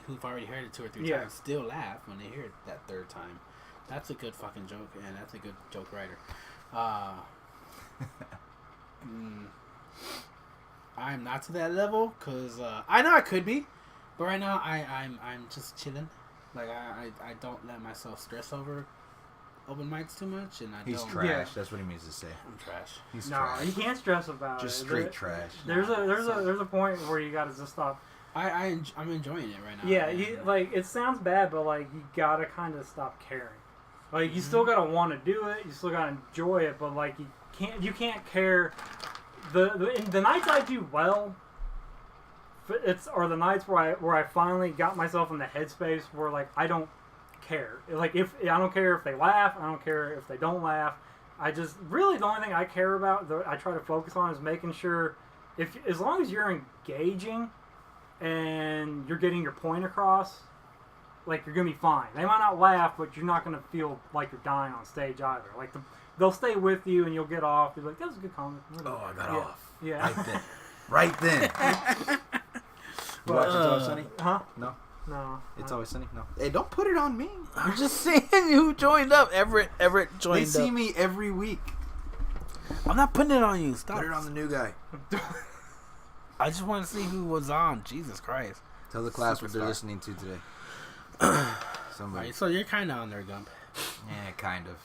who've already heard it 2 or 3 times, still laugh when they hear it that 3rd time. That's a good fucking joke, and that's a good joke writer. I'm not to that level, because I know I could be, but right now I'm just chilling. Like, I don't let myself stress over open mics too much, and He's don't. trash. Yeah. That's what he means to say. I'm trash. He's No, trash. you can't stress about Just it. straight trash. There's a point where you gotta just stop. I'm enjoying it right now. Yeah, like it sounds bad, but like you gotta kind of stop caring. Like you still gotta want to do it, you still gotta enjoy it, but like you can't care. The nights I do well, are the nights where I finally got myself in the headspace where like I don't care. Like I don't care if they laugh, I don't care if they don't laugh. I just really the only thing I care about, I try to focus on, is making sure as long as you're engaging and you're getting your point across, like you're gonna be fine. They might not laugh, but you're not gonna feel like you're dying on stage either. Like they'll stay with you and you'll get off. They're like, that was a good comment. Oh, I got off. Yeah. Right then. You watch It's Always Sunny? Huh? No. No. It's Always Sunny? No. Hey, don't put it on me. I'm just saying who joined up. Everett joined They see me every week. I'm not putting it on you. Stop. Put it on the new guy. I just want to see who was on. Jesus Christ. Tell the class what they're Superstar. listening to today. Somebody. Right, so you're kind of on there, Gump. Yeah, kind of.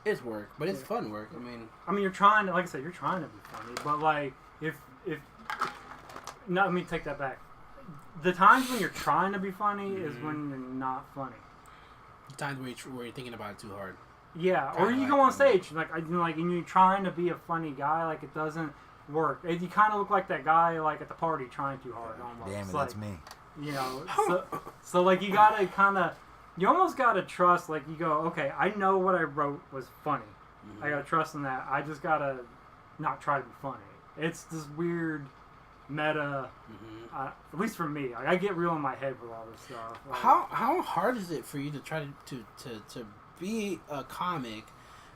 It's work, but it's fun work. I mean, you're trying to, like I said, you're trying to be funny, but like no, let me take that back. The times when you're trying to be funny is when you're not funny. the times where you're thinking about it too hard. Yeah, Kinda or you like go on that. stage and you're trying to be a funny guy, like it doesn't work. You kind of look like that guy like at the party trying too hard. Almost. Damn it, It's that's like, me. You know, so like you gotta kind of, you almost gotta trust. Like you go, okay, I know what I wrote was funny. I gotta trust in that. I just gotta not try to be funny. It's this weird meta. At least for me, like, I get real in my head with all this stuff. Like, How hard is it for you to try to be a comic,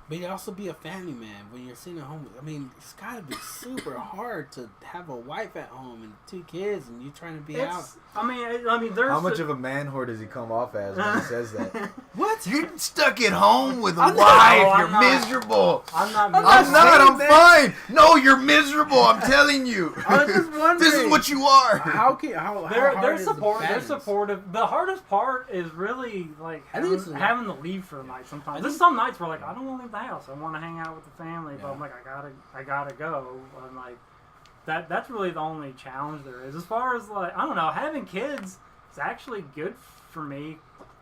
but you also be a family man when you're sitting at home? I mean, it's gotta be super hard to have a wife at home and 2 kids, and you trying to be out. I mean, there's How much of a man whore does he come off as when he says that? What? You're stuck at home with a I'm wife. not. You're I'm not. miserable. I'm not. I'm not. I'm saying fine. No, you're miserable. I'm telling you. I was just wondering. This is what you are. How They're hard is the supportive. They're balance? supportive. The hardest part is really like I think it's having to leave for the night. Sometimes there's some nights where like I don't want to leave the house. I want to hang out with the family, but Yeah. I'm like I gotta go. I'm like that's really the only challenge there is. As far as like I don't know, having kids is actually good for me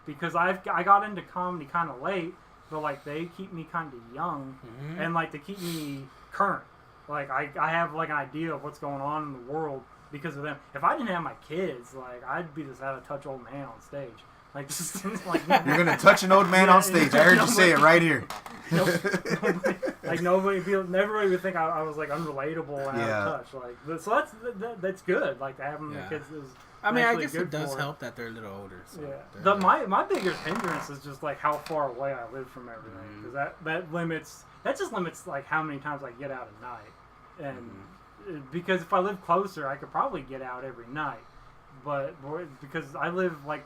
because I got into comedy kind of late, but like they keep me kind of young and like they keep me current. Like I have like an idea of what's going on in the world because of them. If I didn't have my kids, like I'd be this out of touch old man on stage. Like just like You're gonna touch an old man on stage. I heard you say it right here. Everybody would think I was like unrelatable and out of touch. Like so that's good. Like having the kids is. I mean, I guess it does help that they're a little older. So yeah. My biggest hindrance is just like how far away I live from everything because that just limits like how many times I get out at night, and because if I live closer, I could probably get out every night. But because I live like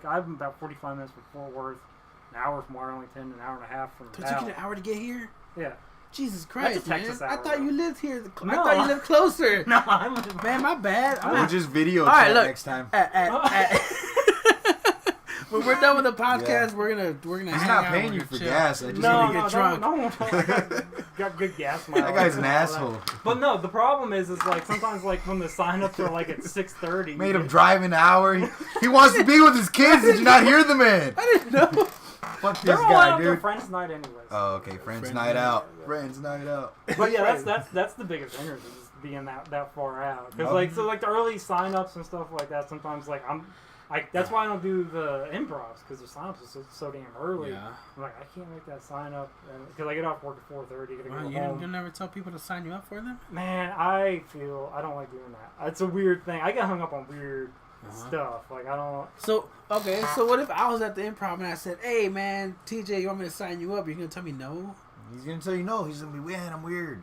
I'm about 45 minutes from Fort Worth, an hour from Arlington, an hour and a half from. So it took you an hour to get here? Yeah. Jesus Christ, man! I thought you lived here. No. I thought you lived closer. No, man, my bad. We'll just video chat next time. When we're done with the podcast, we're gonna. He's not paying you for gas. I just want to get drunk. No, got good gas mileage. That guy's an asshole. But no, the problem is like sometimes like when the signups are like at 6:30. Made him drive an hour. He wants to be with his kids. Did you not hear the man? I didn't know. Fuck this guy, dude. Friends night anyways. Oh, okay. Friends night out. Friends night out. But yeah, that's the biggest hindrance is just being that far out. Because like the early signups and stuff like that. Sometimes like that's why I don't do the improvs because the signups are so damn early. Yeah. I'm like I can't make that sign up because I get off work at 4:30. Gotta go home. You never tell people to sign you up for them? Man, I don't like doing that. It's a weird thing. I get hung up on weird stuff. Like I don't. So what if I was at the improv and I said, "Hey man, TJ, you want me to sign you up?" You're gonna tell me no? He's gonna tell you no. He's gonna be weird. I'm weird.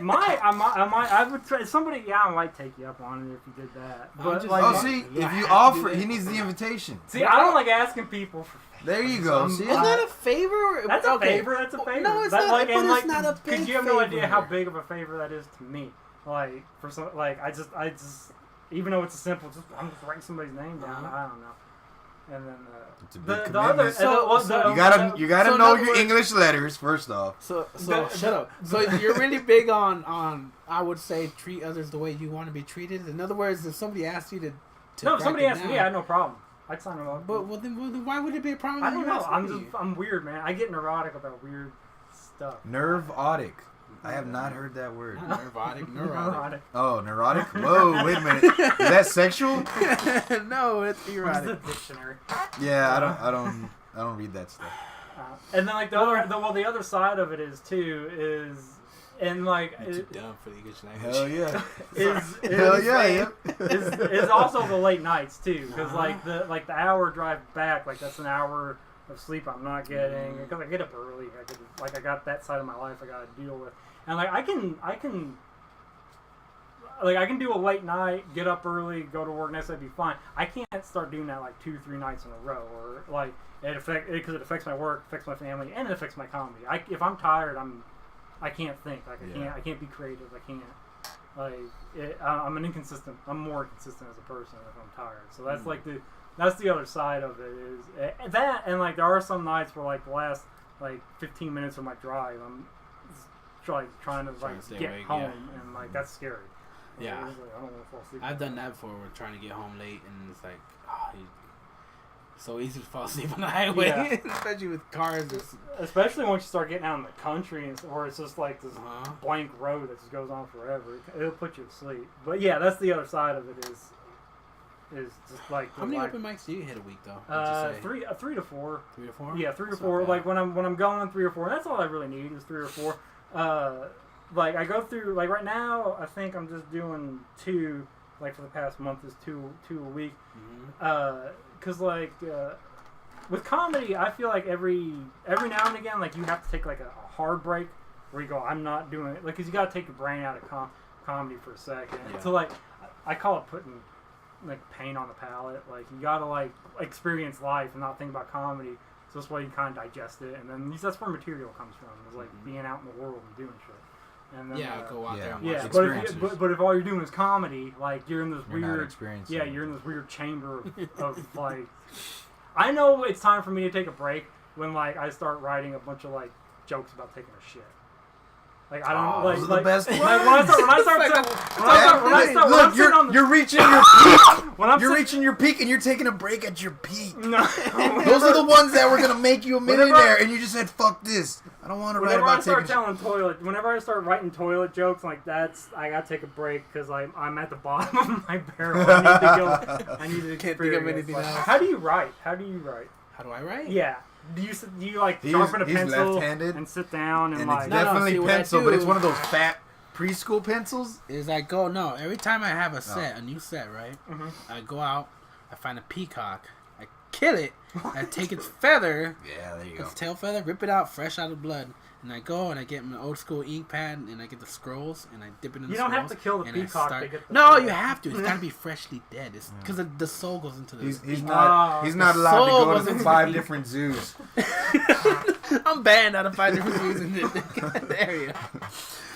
I would try somebody. Yeah, I might take you up on it if you did that. But if you offer, he needs the invitation. See, I don't like asking people for. There you go. See, is that a favor? That's a favor. That's a favor. No, it's not. It's not a big favor. Because you have no idea how big of a favor that is to me. Like for some, like I just, even though it's a simple, I'm just writing somebody's name down. I don't know. And then the other, you gotta know your English letters first off. So shut up. So you're really big on I would say treat others the way you want to be treated. In other words, if somebody asked you to no, if somebody asked me, I had no problem. I'd sign them up. But then why would it be a problem? I don't know. I'm weird, man. I get neurotic about weird stuff. Nerve-otic. I have not heard that word. Neurotic. Oh, neurotic? Whoa, wait a minute. Is that sexual? No, it's erotic. What's the dictionary? Yeah, I don't read that stuff. And then like the other side of it is and like you're too dumb for the English language. Hell yeah. Is also the late nights too, because like the hour drive back, like that's an hour of sleep I'm not getting because I get up early. I got that side of my life I got to deal with, and like I can do a late night, get up early, go to work next day, be fine. I can't start doing that like 2-3 nights in a row, or like because it affects my work, affects my family, and it affects my comedy. If I'm tired, I can't think. Like I can't be creative. I can't. I'm more inconsistent as a person if I'm tired. So that's that's the other side of it is that, and like there are some nights where like the last like 15 minutes of my drive, I'm trying to get awake, home, and like that's scary. Yeah, I don't want to fall asleep. I've done that before. We're trying to get home late, and it's like, so easy to fall asleep on the highway, especially with cars. Especially once you start getting out in the country, where it's just like this blank road that just goes on forever. It'll put you to sleep. But yeah, that's the other side of it is just like how many open mics do you hit a week though? 3 to 4. 3 to 4. Yeah, 3 or 4. Like when I'm going 3 or 4. That's all I really need is 3 or 4. Like I go through like right now. I think I'm just doing 2. Like for the past month is 2 a week. Because like with comedy, I feel like every now and again, like you have to take like a hard break where you go, I'm not doing it. Like because you got to take your brain out of comedy for a second. Yeah. So like I call it putting like pain on the palate. Like you gotta like experience life and not think about comedy. So that's why you kind of digest it, and then that's where material comes from. It's like being out in the world and doing shit. And then, go out there. And watch but if all you're doing is comedy, like you're in this weird, you're in this weird chamber of like. I know it's time for me to take a break when like I start writing a bunch of like jokes about taking a shit. Like I don't those are the best ones. Look, you're reaching your peak. You're reaching your peak, and you're taking a break at your peak. No, those are the ones that were gonna make you a millionaire, and you just said, "Fuck this." don't want to write Whenever I about start taking. whenever I start writing toilet jokes, like I gotta take a break because I'm at the bottom of my barrel. I need to go. I need to Can't think of anything else. How do you write? How do I write? Yeah. Do you like He's- sharpen a he's pencil left-handed, and sit down and And like? it's No, no, definitely see, what I pencil, do- but it's one of those fat preschool pencils. Is I go every time I have a new set, right? Mhm. I go out, I find a peacock, I kill it, I take its feather, Yeah, there you go. its tail feather, rip it out, fresh out of blood, and I go and I get my old school ink pad and I get the scrolls and I dip it in the You scrolls. don't have to kill the and I peacock start- to get the No, feather. you have to. It's got to be freshly dead. It's because the soul goes into the. He's Oh, not allowed to soul go to wasn't 5 deep. different zoos. I'm banned out of 5 different zoos in the area.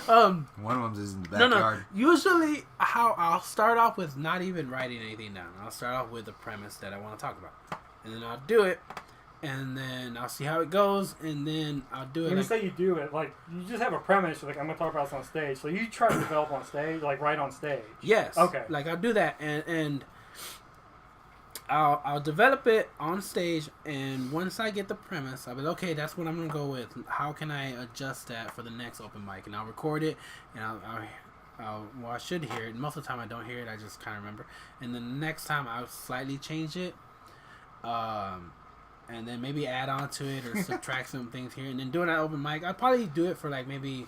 One of them is in the No, backyard. no. Usually, how I'll start off with not even writing anything down. I'll start off with the premise that I want to talk about, and then I'll do it, and then I'll see how it goes, and then I'll do it. When you say you do it, like you just have a premise. You're like, I'm gonna talk about this on stage. So you try to develop on stage, like right on stage. Yes. Okay. Like I'll do that, and I'll develop it on stage, and once I get the premise, I'll be like, okay, that's what I'm gonna go with. How can I adjust that for the next open mic? And I'll record it, and I should hear it. Most of the time I don't hear it. I just kind of remember. And then the next time I'll slightly change it, and then maybe add on to it or subtract some things here. And then doing that open mic, I'll probably do it for like maybe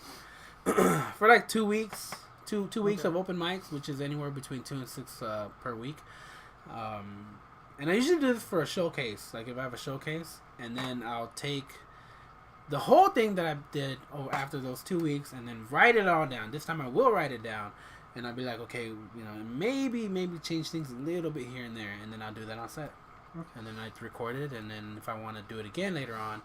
for like 2 weeks, two weeks of open mics, which is anywhere between 2 and 6 per week. And I usually do this for a showcase, like if I have a showcase, and then I'll take the whole thing that I did after those 2 weeks and then write it all down. This time I will write it down, and I'll be like, okay, maybe change things a little bit here and there, and then I'll do that on set. And then I record it, and then if I want to do it again later on,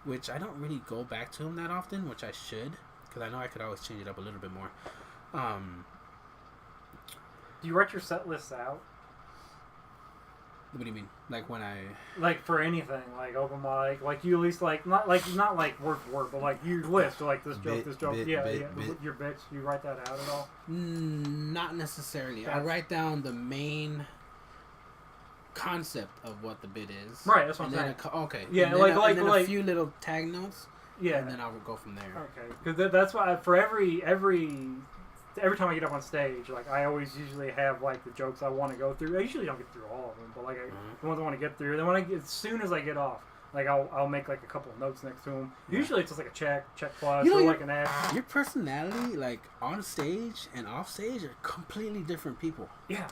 which I don't really go back to them that often, which I should, because I know I could always change it up a little bit more. Do you write your set lists out? What do you mean? Like when I... Like for anything, like open mic, like you at least like not like word for word, but like you list like this joke, Bit, yeah, bit, yeah. bit. Your bits, you write that out at all? Not necessarily. I That's- write down the main concept of what the bit is. Right, that's what and I'm then saying. okay. Yeah, and then like- and then like- a few little tag notes. Yeah. And then I will go from there. Okay, because that's why for every time I get up on stage, like I always usually have like the jokes I want to go through. I usually don't get through all of them, but like the ones I want to get through. Then as soon as I get off, like I'll make like a couple of notes next to them. Usually it's just like a check plus, or like an X. Your personality, like on stage and off stage, are completely different people. Yeah.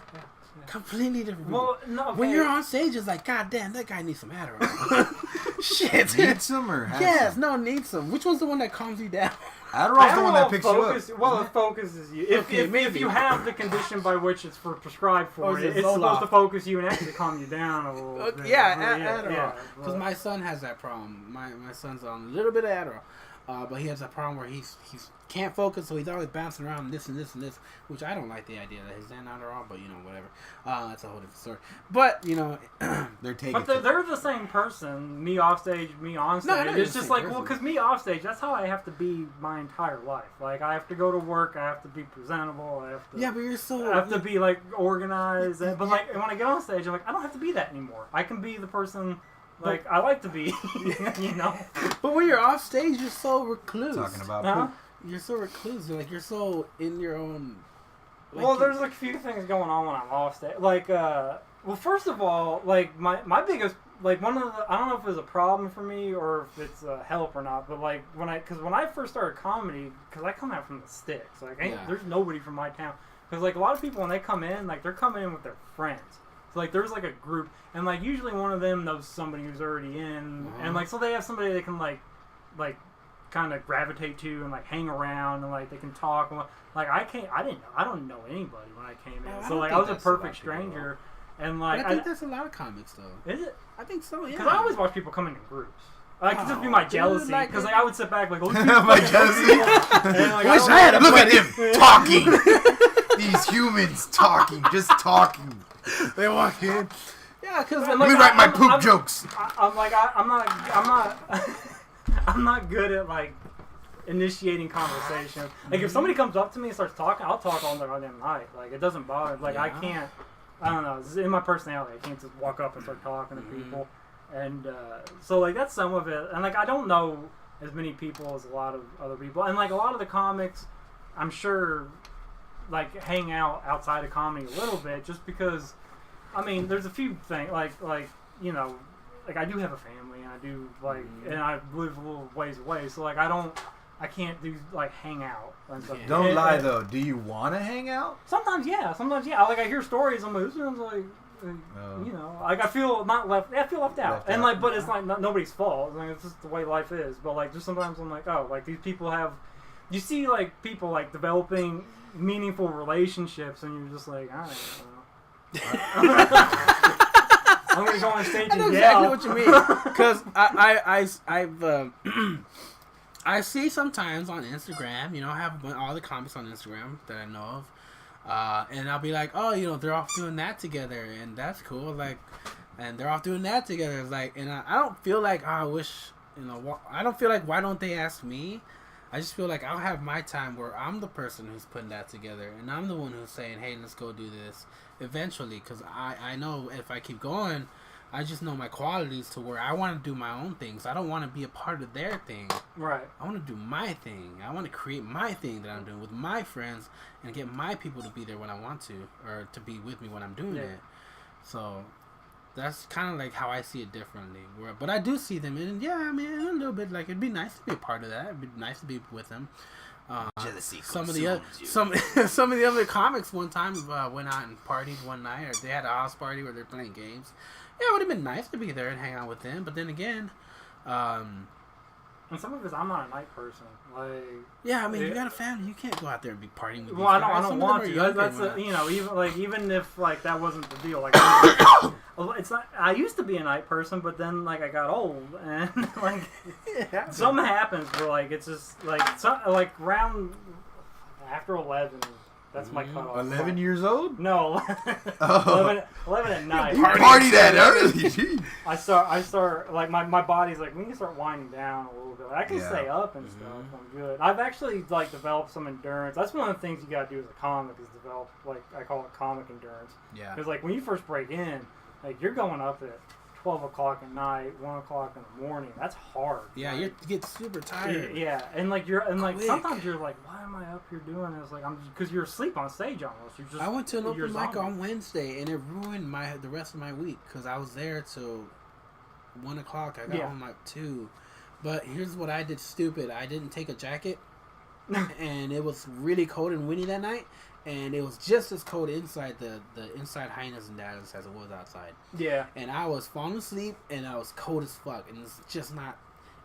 Completely different people. Well, no. Okay. When you're on stage, it's like, God damn, that guy needs some Adderall. Shit. Need some or have Yes, some? no, needs some. Which one's the one that calms you down? Adderall's the one that picks you focus, up. Well, it focuses you. If maybe. you have the condition by which it's prescribed for, Or is it it's supposed Zoloft? to focus you and actually calm you down a little bit. Adderall. Because but- my son has that problem. My son's on a little bit of Adderall, but he has that problem where he's can't focus, so he's always bouncing around this and this and this, which I don't like the idea that he's on Adderall, but whatever. That's a whole different story. But They're taking. But they're the same person. Me off stage, me on stage. No, they're it's the just same like, person. because me off stage, that's how I have to be my entire life. Like, I have to go to work, I have to be presentable, I have to... yeah, but you're so. I have to be like organized, but like when I get on stage, I'm like, I don't have to be that anymore. I can be the person like I like to be, But when you're off stage, you're so recluse. talking about Huh? poop. You're so recluse. You're so in your own. Well, there's like a few things going on when I'm off stage. Like, well, first of all, like my biggest, like one of the, I don't know if it was a problem for me or if it's a help or not, but like when I first started comedy, because I come out from the sticks, like there's nobody from my town. Because like a lot of people when they come in, like they're coming in with their friends. So like there's like a group, and like usually one of them knows somebody who's already in, and like so they have somebody they can like kind of gravitate to and like hang around and like they can talk and like I don't know anybody when I came in, so like I was a perfect stranger, and like I think there's a lot of comics though. is it? I think so. Yeah. Because I always watch people come in groups. Like it just be my dude, jealousy, like- because like I would sit back like, oh, My jealousy. Wish I had a Look at him talking. These humans talking, just talking. They walk in. Yeah, because Like, Let me write my I'm- poop I'm- jokes. I'm not good at like initiating conversation. Like if somebody comes up to me and starts talking, I'll talk all the goddamn night. Like it doesn't bother. Like I can't. I don't know. It's in my personality. I can't just walk up and start talking to people. And so like that's some of it. And like I don't know as many people as a lot of other people, and like a lot of the comics, I'm sure, like hang out outside of comedy a little bit, just because. I mean, there's a few things like you know, like I do have a family, and I do like, and I live a little ways away, so like I can't do like hang out and stuff. Don't lie though. Do you want to hang out? Sometimes yeah. Like I hear stories. I'm like, this sounds like. You know, like I feel not left. I feel left out, and like, but it's like nobody's fault. Like, it's just the way life is. But like, just sometimes I'm like, oh, like these people have. You see, like people like developing meaningful relationships, and you're just like, I don't know. I'm gonna go on stage and exactly yell. what you mean. Because I see sometimes on Instagram, you know, I have all the comics on Instagram that I know of. And I'll be like, oh, you know, they're off doing that together, and that's cool. Like, and they're off doing that together. It's like, and I don't feel like, oh, I wish, you know, I don't feel like, why don't they ask me? I just feel like I'll have my time where I'm the person who's putting that together, and I'm the one who's saying, hey, let's go do this eventually, because I know if I keep going, I just know my qualities to where I want to do my own things. I don't want to be a part of their thing. Right. I want to do my thing. I want to create my thing that I'm doing with my friends and get my people to be there when I want to, or to be with me when I'm doing it. So that's kind of like how I see it differently. But I do see them, and yeah, I mean, a little bit like it'd be nice to be a part of that. It'd be nice to be with them. Jealousy. Some of the other comics one time went out and partied one night, or they had a house party where they're playing games. Yeah, it would have been nice to be there and hang out with them. But then again, and some of it, I'm not a night person. Like, yeah, I mean, you got a family, you can't go out there and be partying with. Well, I don't want to. That's you know, even if like that wasn't the deal. Like, it's not. I used to be a night person, but then like I got old, and like something happens where like it's just like around after 11. That's my cutoff. 11 years old? No, 11 at night. You party that early? I start like my body's like, we can start winding down a little bit. I can stay up and stuff. I'm good. I've actually like developed some endurance. That's one of the things you gotta do as a comic is develop, like I call it comic endurance. Yeah. Because like when you first break in, like you're going up at 12 o'clock at night, 1 o'clock in the morning. That's hard. Yeah, right? you get super tired. Yeah, and like sometimes you're like, why am I up here doing this? Like because you're asleep on stage almost. You're just. I went to an open mic on Wednesday, and it ruined the rest of my week because I was there till 1 o'clock. I got home at 2. But here's what I did stupid. I didn't take a jacket, and it was really cold and windy that night. And it was just as cold inside the inside Highness and Dallas as it was outside. Yeah. And I was falling asleep, and I was cold as fuck. And it's just not...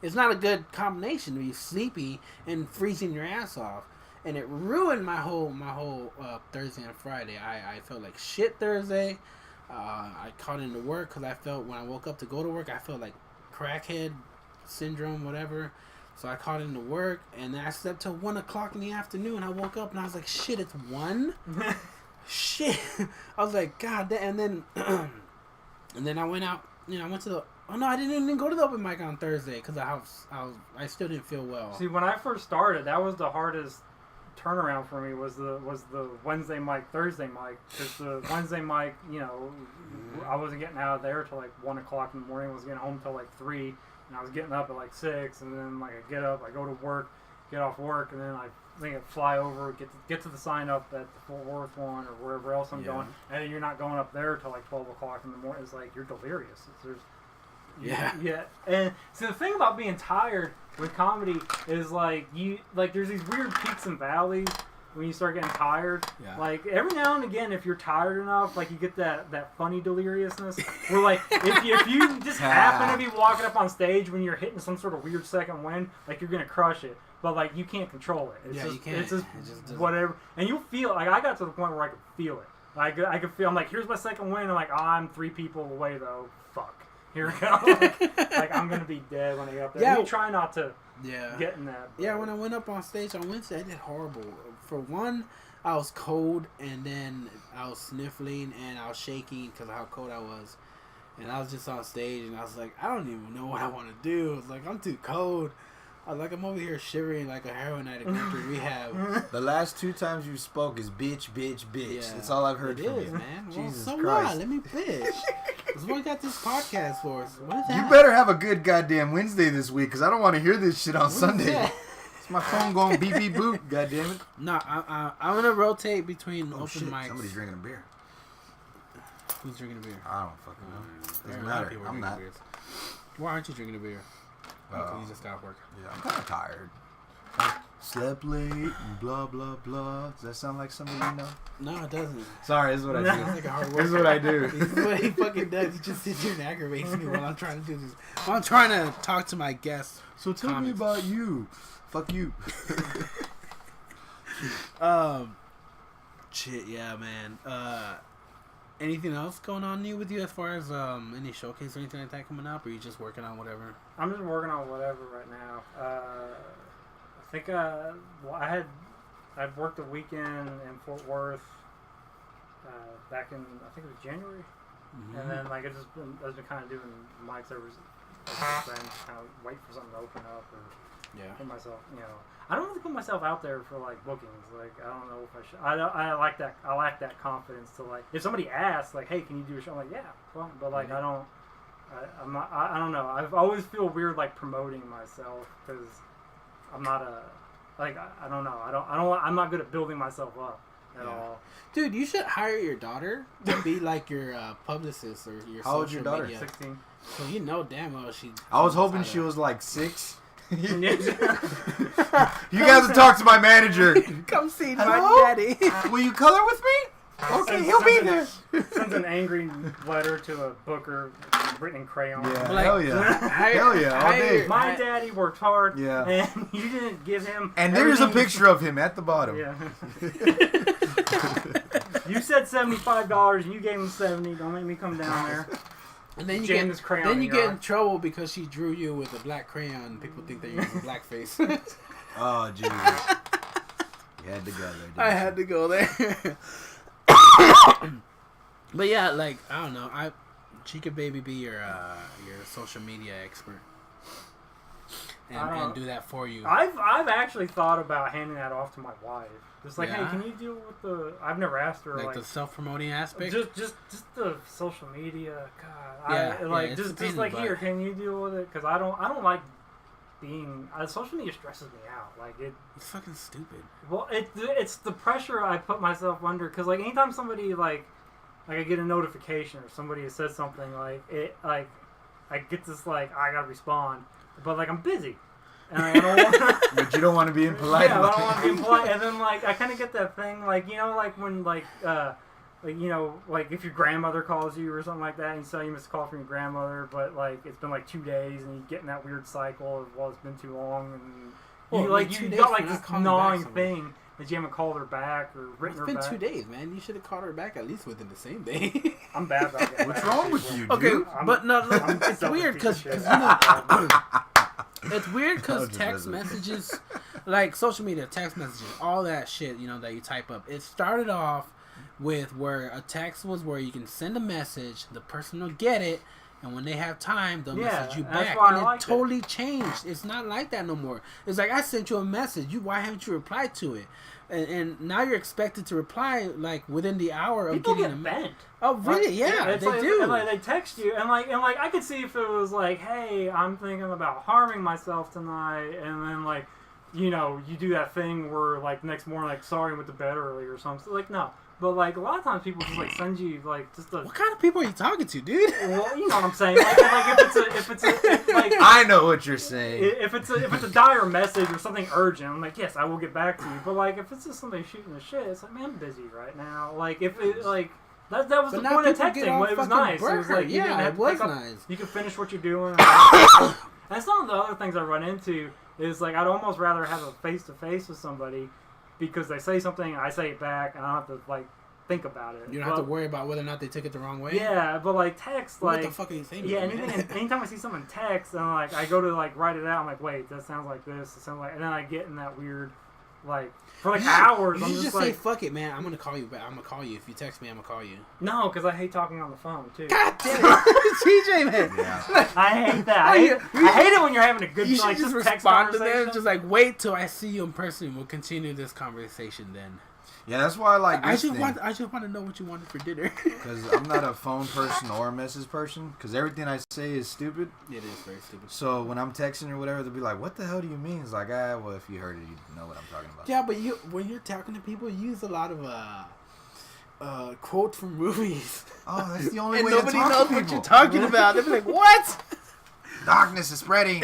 It's not a good combination to be sleepy and freezing your ass off. And it ruined my whole Thursday and Friday. I felt like shit Thursday. I caught into work because I felt... When I woke up to go to work, I felt like crackhead syndrome, whatever. So I called into work, and then I slept till 1 o'clock in the afternoon. I woke up, and I was like, shit, it's 1? Shit. I was like, God damn. And then I went out, you know, I went to the... Oh, no, I didn't even go to the open mic on Thursday, because I still didn't feel well. See, when I first started, that was the hardest turnaround for me, was the Wednesday mic, Thursday mic. Because the Wednesday mic, you know, I wasn't getting out of there till like 1 o'clock in the morning. I was getting home till like 3. And I was getting up at like 6, and then like I get up, I go to work, get off work, and then I think I fly over, get to the sign up at the Fort Worth one or wherever else I'm going, and then you're not going up there till like 12 o'clock in the morning. It's like you're delirious. Yeah. And so the thing about being tired with comedy is like there's these weird peaks and valleys when you start getting tired. Yeah. Like every now and again, if you're tired enough, like you get that funny deliriousness where like if you just happen to be walking up on stage when you're hitting some sort of weird second wind, like you're gonna crush it, but like you can't control it. You can't. It's just whatever, and you feel like I got to the point where I could feel it. Like I could feel. I'm like, here's my second wind. I'm like, I'm 3 people away though. Fuck. Here we go. like I'm gonna be dead when I get up there. Yeah. You try not to. Yeah. Get in that. Yeah, when I went up on stage on Wednesday, I did horrible. For one, I was cold, and then I was sniffling, and I was shaking because of how cold I was. And I was just on stage, and I was like, I don't even know what I want to do. I was like, I'm too cold. I was like, I'm over here shivering like a heroin addict after rehab. The last 2 times you spoke is bitch, bitch, bitch. Yeah. That's all I've heard It from is, you. man. Well, Jesus so Christ. what? Let me finish. That's what we got this podcast for. What is that? You better have a good goddamn Wednesday this week, because I don't want to hear this shit on What is Sunday. that? It's my phone going beep beep boop. Goddamn it! No, I'm gonna rotate between Oh open shit! mics. Somebody's drinking a beer. Who's drinking a beer? I don't fucking know. There are Doesn't a lot of matter. people I'm drinking not. beers. Why aren't you drinking a beer? Oh, you just got off work. Yeah, I'm kind of tired. Slept late and blah blah blah. Does that sound like something you know? No, it doesn't. Sorry, this is what I Sounds do. like a hard This is what I do. This is what he fucking does. He just sits here and aggravates me while I'm trying to do this. While I'm trying to talk to my guests. So tell me Comments. about you. Fuck you. Shit, yeah, man. Anything else going on new with you as far as any showcase or anything like that coming up, or are you just working on whatever? I'm just working on whatever right now. I think I'd worked a weekend in Fort Worth back in, I think it was January, and then like I've been kind of doing mics over friends, kind of wait for something to open up or Yeah. put myself, I don't really put myself out there for like bookings. Like I don't know if I should. I like that. I lack that confidence to like. If somebody asks like, "Hey, can you do a show?" I'm like, "Yeah." Well, but like I don't. I'm not. I don't know. I've always feel weird like promoting myself because I'm not a. Like I don't know. I'm not good at building myself up at all. Dude, you should hire your daughter to be like your publicist or your How old's social your daughter? media. 16. So you know damn well she. I was hoping knows she how was like 6. You Yeah. guys to talk to my manager. to- Come see my Hello? daddy. Will you color with me? Okay, he'll be there. Sends an angry letter to a booker written in crayon. Yeah, Like, hell yeah. hire- Hell yeah, all hire- day. My daddy worked hard, Yeah. and you didn't give him. And there's a everything- picture of him at the bottom. Yeah. You said $75, and you gave him 70. Don't make me come down there. And then you Jam get this crayon then in you your get eye. in trouble because she drew you with a black crayon. And people think that you're using blackface. Oh, Jesus. You had to go there, didn't I you? had to go there. But yeah, like I don't know, she could maybe be your social media expert and do that for you. I've actually thought about handing that off to my wife. Just like, Yeah? hey, can you deal with the? I've never asked her Like like the self-promoting aspect. just the social media. God, Yeah, like it's a pain just in the like butt. here, can you deal with it? Because I don't like being social media stresses me out. Like it. It's fucking stupid. Well, it's the pressure I put myself under. Because like anytime somebody like I get a notification or somebody has said something like it like I get this like I gotta respond, but like I'm busy. And I don't want to. But you don't want to be impolite. Yeah, I don't want to be impolite. And then like I kind of get that thing like like when like like if your grandmother calls you or something like that, and you say you missed a call from your grandmother, but like it's been like 2 days, and you get in that weird cycle of well it's been too long, and Well, you like like 2 you days got for like not this calling back gnawing someone. thing that you haven't called her back or written It's her been back. 2 days, man. You should have called her back at least within the same day. I'm bad about that. What's wrong with you, dude? Okay, but no, look, I'm it's selfish weird piece because of shit. it's weird because I'll just text visit. messages, like social media, text messages, all that shit, that you type up. It started off with where a text was where you can send a message, the person will get it, and when they have time, they'll Yeah, message you that's back. why And I it liked it. totally changed. It's not like that no more. It's like I sent you a message. Why haven't you replied to it? And now you're expected to reply like within the hour of People getting get a bent. Oh really? Yeah, it's they like, do. And like they text you, and like I could see if it was like, hey, I'm thinking about harming myself tonight, and then like, you do that thing where like next morning, like, sorry, I went to bed early or something. Like no, but like a lot of times people just like send you like just a. What kind of people are you talking to, dude? Well, you know what I'm saying. Like if it's like. I know what you're saying. If it's a dire message or something urgent, I'm like, yes, I will get back to you. But like, if it's just somebody shooting the shit, it's like, man, I'm busy right now. Like, if it like that was But the now point of people get texting. all Well, it was fucking nice. It was butthurt. like you didn't Yeah, have it to was pick up- nice. You could finish what you're doing. And some of the other things I run into is like I'd almost rather have a face to face with somebody because they say something, I say it back, and I don't have to like think about it. You don't have to worry about whether or not they took it the wrong way. Yeah, but like text, What like the fuck are you saying? yeah, man? anytime I see someone text and like I go to like write it out, I'm like, wait, that sounds like this. It sounds like, and then I get in that weird, like for like hours. You I'm should just say, like, "Fuck it, man. I'm gonna call you back. I'm gonna call you if you text me. I'm gonna call you." no, because I hate talking on the phone too. God damn it, TJ, man. Yeah. I hate that. I hate it when you're having a good You should like just text respond to conversation. them. Just like wait till I see you in person. We'll continue this conversation then. Yeah, that's why I like this thing. I just want to know what you wanted for dinner. Because I'm not a phone person or a message person. Because everything I say is stupid. It is very stupid. So when I'm texting or whatever, they'll be like, "What the hell do you mean?" It's like, well, if you heard it, you know what I'm talking about. Yeah, but when you're talking to people, you use a lot of quotes from movies. Oh, that's the only and way nobody to talk knows to what people. you're talking about. They'll be like, "What?" Darkness is spreading.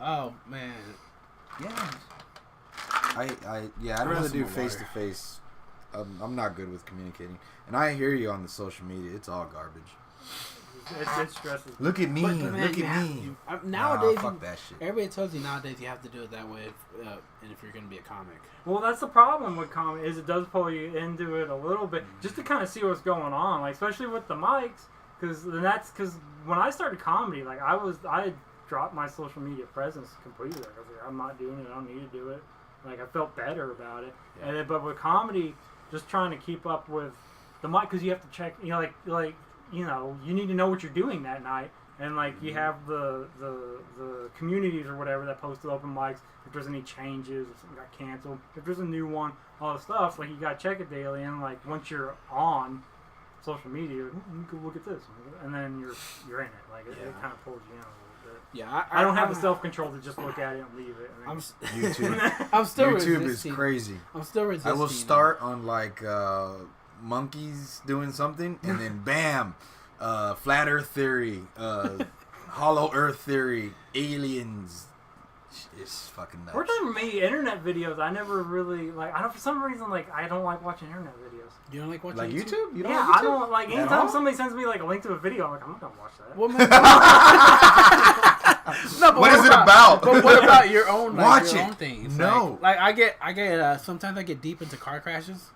Oh man. Yeah. I'd rather do face to face. I'm not good with communicating, and I hear you on the social media. It's all garbage. It stresses. Look at me. But, man, Look at me. Nowadays, fuck that shit. everybody tells you nowadays you have to do it that way, and if you're gonna be a comic. Well, that's the problem with comedy is it does pull you into it a little bit just to kind of see what's going on, like especially with the mics, because when I started comedy, like I had dropped my social media presence completely. Like, I was like, I'm not doing it. I don't need to do it. Like I felt better about it. Yeah. And then, but with comedy, just trying to keep up with the mic because you have to check. You know, like you know, you need to know what you're doing that night. And like you have the communities or whatever that post to open mics. If there's any changes, if something got canceled, if there's a new one, all the stuff. Like you gotta check it daily. And like once you're on social media, you can look at this, and then you're in it. Like it kind of pulls you in a little bit. Yeah, I don't have the self control to just look at it and leave it. And YouTube. I'm still YouTube resisting. is crazy. I'm still resisting. I will start on like monkeys doing something, and then bam, flat Earth theory, hollow Earth theory, aliens. It's fucking nuts. We're talking me internet videos. I never really like. I don't for some reason like I don't like watching internet videos. You don't like watching Like YouTube? You don't Yeah, like YouTube? I don't like. At Anytime all? somebody sends me like a link to a video, I'm like, I'm not gonna watch that. Well, man, no, but What is it about? But what about your own, like, Watch your it. own things? No. Like I get sometimes I get deep into car crashes.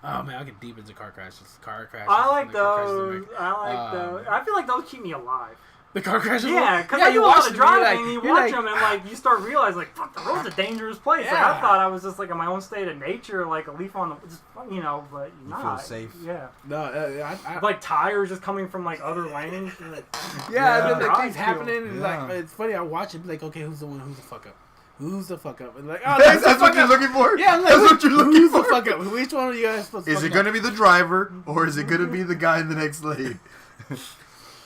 Oh man, I get deep into car crashes. I like and the car crashes in those. America. I like those. I feel like those keep me alive. The car crashes. Yeah, because yeah, I do a lot watch of them, you're driving, and you watch like, them, and like you start realizing, like, fuck, the road's a dangerous place. Like Yeah. I thought I was just like in my own state of nature, like a leaf on the, just you know, but you're You not. feel safe. Yeah. No, I Like tires just coming from like other lanes. And, like, yeah, Yeah. and then I things feel- happening. And, yeah. like it's funny. I watch it, be like, okay, who's the one? Who's the fuck up? Who's the fuck up? And like, oh, That's, the what fuck you're up. looking for? Yeah, I'm like, That's what you're looking who's for? the fuck up? Which one of you guys supposed to Is fuck it going to up? be the driver, or is it going to be the guy in the next lane?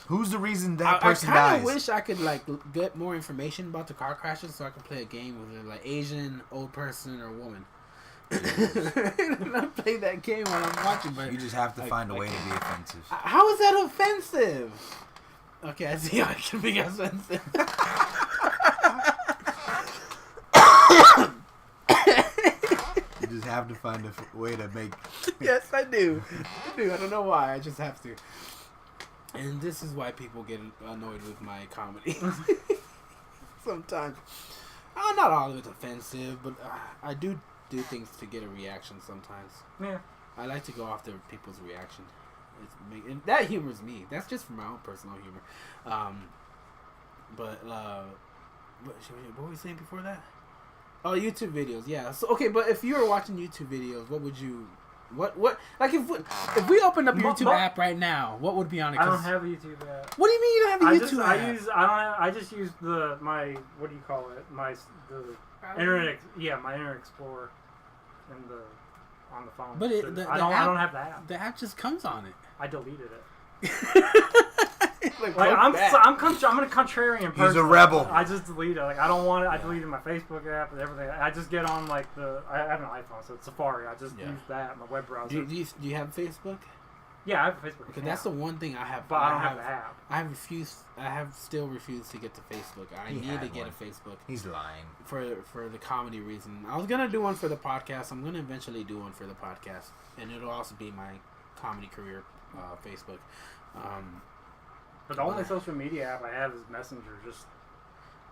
Who's the reason that person I kind dies? of wish I could like get more information about the car crashes so I could play a game with it, like Asian, old person, or woman. And I play that game while I'm watching, but You just have to find a way to be offensive. how is that offensive? Okay, I see how it can be offensive. You just have to find a way to make... Yes, I do. I don't know why. I just have to. And this is why people get annoyed with my comedy. Sometimes. Not all of it's offensive, but I do things to get a reaction sometimes. yeah. I like to go after people's reaction. And that humors me. That's just for my own personal humor. What were we saying before that? Oh, YouTube videos. Yeah. So okay, but if you were watching YouTube videos, what would you? What like if we opened up a YouTube app right now, what would be on it? I don't have a YouTube app. What do you mean you don't have a YouTube app? I just use my what do you call it? My internet. Yeah, my Internet Explorer, and on the phone. But I don't have the app. The app just comes on it. I deleted it. like I'm a contrarian person. He's a rebel. I just delete it. Like I don't want it. I deleted my Facebook app and everything. I just get on like I have an iPhone, so it's Safari. I just use that, my web browser. Do you have Facebook? Yeah, I have a Facebook Because account. that's the one thing I have. But I don't have the app. I have still refused to get to Facebook. I need to get a Facebook. He's lying. For the comedy reason. I was gonna do one for the podcast. I'm gonna eventually do one for the podcast, and it'll also be my comedy career Facebook. But the only social media app I have is Messenger, just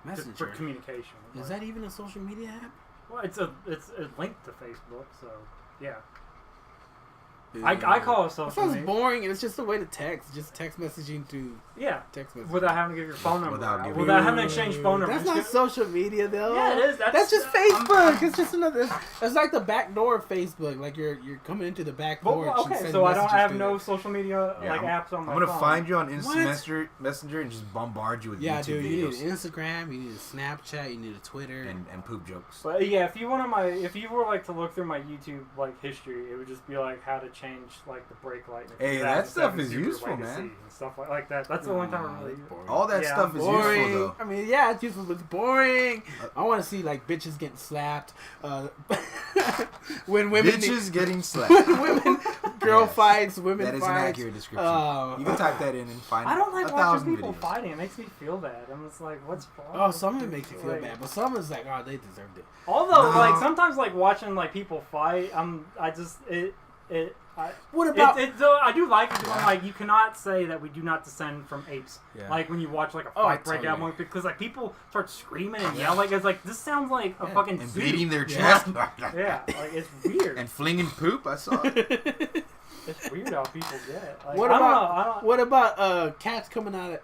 Messenger for communication. Is that even a social media app? Well, it's linked to Facebook, so yeah. I call it It social sounds media. boring, and it's just a way to text. Just text messaging to Yeah. text messaging. Without having to give your phone number Without out. giving- Without having to exchange phone numbers. That's not social media, though. Yeah, it is. That's just Facebook. It's just another. It's like the back door of Facebook. Like you're coming into the back Well, porch. and okay, sending so I don't messages have through no there. social media Yeah, like apps on my I'm phone. gonna find you on What? Instant Messenger and just bombard you with Yeah, YouTube dude. You videos need an Instagram. You need a Snapchat. You need a Twitter. and poop jokes. But yeah, if you were like to look through my YouTube like history, it would just be like how to change like the brake light. in a Hey, that 2007 stuff is Super useful, Legacy man. And stuff like that. That's the only time I really. Boring. All that Yeah, stuff is boring. useful though. I mean, yeah, it's useful, but it's boring. I want to see like bitches getting slapped. When women Bitches getting slapped. women, girl Yes. fights, women That is an fights. accurate description. You can type that in and find I don't like 1,000 watching people videos. fighting. It makes me feel bad. I'm just like, what's wrong? Oh, with some of it people? makes you feel Like- bad, but some is like, oh, they deserved it. Although, No. like sometimes, like watching like people fight, What about? I do like it because I'm like, you cannot say that we do not descend from apes. Yeah. Like when you watch like a Oh, I fight break out, totally- because like people start screaming and yelling. Like, it's like this sounds like a fucking And zoo. beating their Yeah. chest. Yeah, like it's weird. And flinging poop. I saw it. It's weird how people get it. Like, What I don't about- know. I don't. What about cats coming out of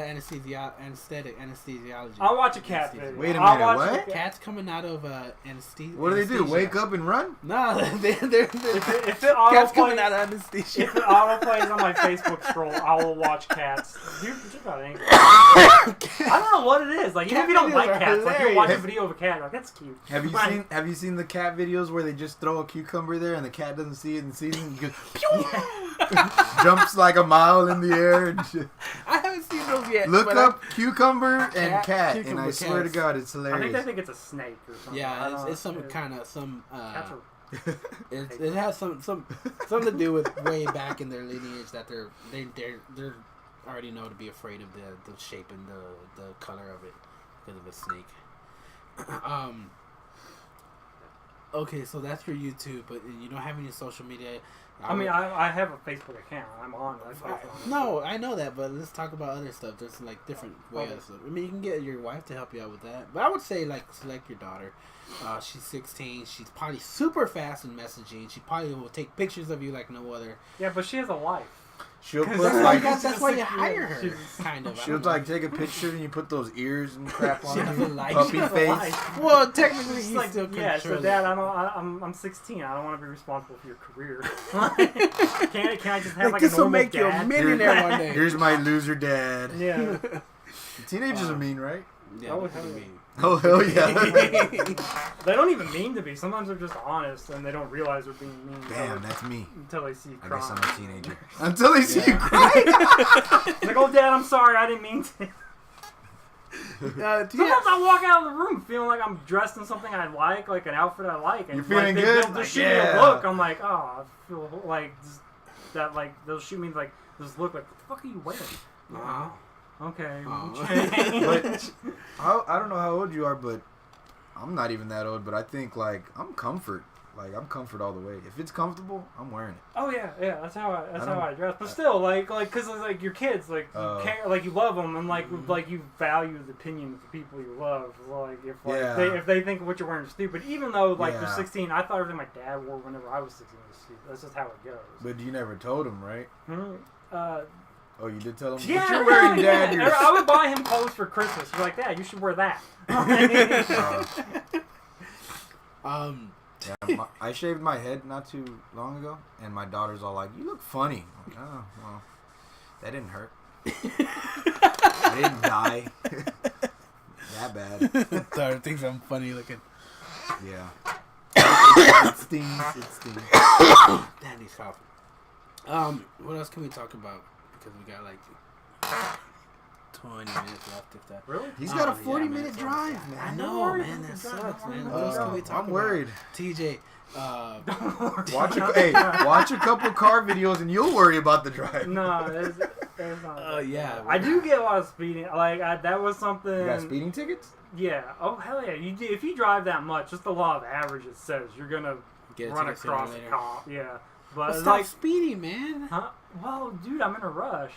anesthesiology? I'll watch a cat video. Wait a I'll minute, watch what? a cat- Cats coming out of anesthesia. What do they do? Wake up and run? No, they're If it auto cats coming plays, out of anesthesia. if it auto plays on my Facebook scroll, I will watch cats. You're not angry. I don't know what it is. Like even Cat if you don't videos like are cats, like you watch a hilarious. video of a cat, like that's cute. Have you Like, seen the cat videos where they just throw a cucumber there and the cat doesn't see it and sees it and goes, pew! Jumps like a mile in the air and shit. I haven't seen those yet. Look but up cucumber and Cat- cat, and cucumber I swear to cats. God, it's I hilarious. think it's a snake or something. I Yeah, don't it's some know. kind of some. Cats are It has something to do with way back in their lineage that they're already know to be afraid of the shape and the color of it because of a snake. Okay, so that's your YouTube, but you don't have any social media. I mean, I have a Facebook account. I'm on it. I post on it. No, I know that, but let's talk about other stuff. There's like different ways. Okay. I mean, you can get your wife to help you out with that, but I would say like select your daughter. She's 16. She's probably super fast in messaging. She probably will take pictures of you like no other. Yeah, but she has a life. She'll put That's why, like that's why you hire her. She's- Kind of. I she'll don't know. like take a picture and you put those ears and crap on She has her. a life. Puppy She has a face. life. Well, technically, It's you like, still yeah, control so Dad, it. I'm 16. I don't want to be responsible for your career. Can I just have like this a will normal make you a dad? millionaire one day. Here's my loser dad. Yeah. Teenagers are mean, right? Yeah, Oh, what hell do you yeah. mean? Oh hell yeah! They don't even mean to be. Sometimes they're just honest and they don't realize they're being mean Damn, that's me. until they see you I crying. guess I'm a teenager. Until they see Yeah. you cry. It's like, oh, Dad, I'm sorry. I didn't mean to. Do you Sometimes I walk out of the room feeling like I'm dressed in something I like an outfit I like. And You're feeling like, good? They'll Like, just shoot me yeah. a look. I'm like, oh, I feel like that. Like they'll shoot me like this look. Like, what the fuck are you wearing? Uh-huh. Okay. Aw. But I don't know how old you are, but I'm not even that old. But I think like I'm comfort. Like I'm comfort all the way. If it's comfortable, I'm wearing it. Oh yeah. That's how I don't- dress. But still, like, cause it's like your kids, like you care, like you love them, and like you value the opinion of the people you love. Like if they think what you're wearing is stupid, even though like Yeah. they're 16, I thought everything my dad wore whenever I was 16 was stupid. That's just how it goes. But you never told him, right? Oh, you did tell him. Yeah, But you're wearing dad. yeah. I would buy him clothes for Christmas. He's like, Dad, you should wear that. Yeah, I shaved my head not too long ago, and my daughter's all like, "You look funny." I'm like, oh, well, that didn't hurt. I didn't die that bad. Daughter thinks I'm funny looking. Yeah. It stings. It stings. Daddy's coughing. What else can we talk about? Because we got like 20 minutes left, if that. Really? He's got a yeah, 40-minute man. drive, man. I Don't know, worry man. about That the drive. sucks, Don't man. worry What else can we I'm talk about? worried. TJ, Watch a couple car videos, and you'll worry about the drive. No, it's not. yeah. I do get a lot of speeding. Like that was something. You got speeding tickets? Yeah. Oh hell yeah! You do, if you drive that much, just the law of averages says you're gonna Get a run ticket sooner or across a later. cop. Yeah. Well, But stop like, speeding, man. huh? Well, dude, I'm in a rush.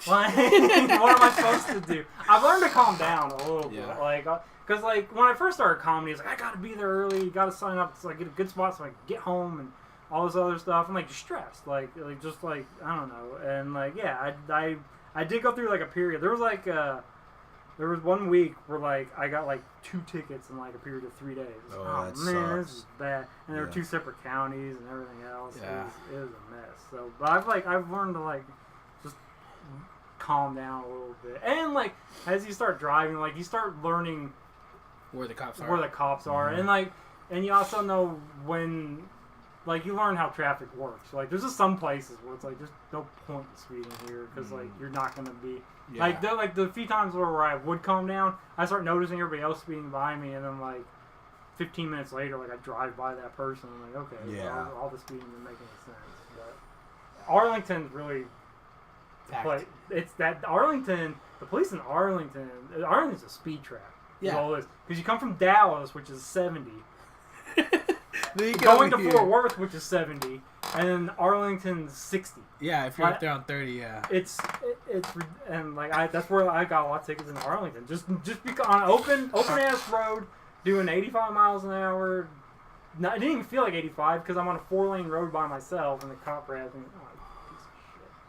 Like, what am I supposed to do? I've learned to calm down a little Yeah. bit. Like, cause like when I first started comedy, it's like I gotta be there early. You gotta sign up so I get a good spot so I can get home and all this other stuff. I'm like stressed, like just like I don't know, and like yeah, I did go through like a period. There was like there was 1 week where like I got like 2 tickets in like a period of 3 days. Oh, that man, sucks. this is bad. And there were 2 separate counties and everything else. Yeah. It was a mess. So, but I've learned to like just calm down a little bit. And like as you start driving, like you start learning Where the cops are. and like and you also know when. Like, you learn how traffic works. Like, there's just some places where it's like, there's no point in speeding here because, like, you're not going to be... Yeah. Like, the few times where I would calm down, I start noticing everybody else speeding by me, and then, like, 15 minutes later, like, I drive by that person, and I'm like, okay, well, all the speeding didn't make any sense. But Arlington's really... Packed. It's that... Arlington... The police in Arlington's a speed trap. Yeah. All this. Because you come from Dallas, which is 70... Going to Fort Worth, which is 70, and then Arlington's 60. Yeah, if you're up there on 30, yeah. It's and like that's where I got a lot of tickets in Arlington. Just because on an open ass road, doing 85 miles an hour. It didn't even feel like 85 because I'm on a 4-lane road by myself, and the cop grabs me. Oh,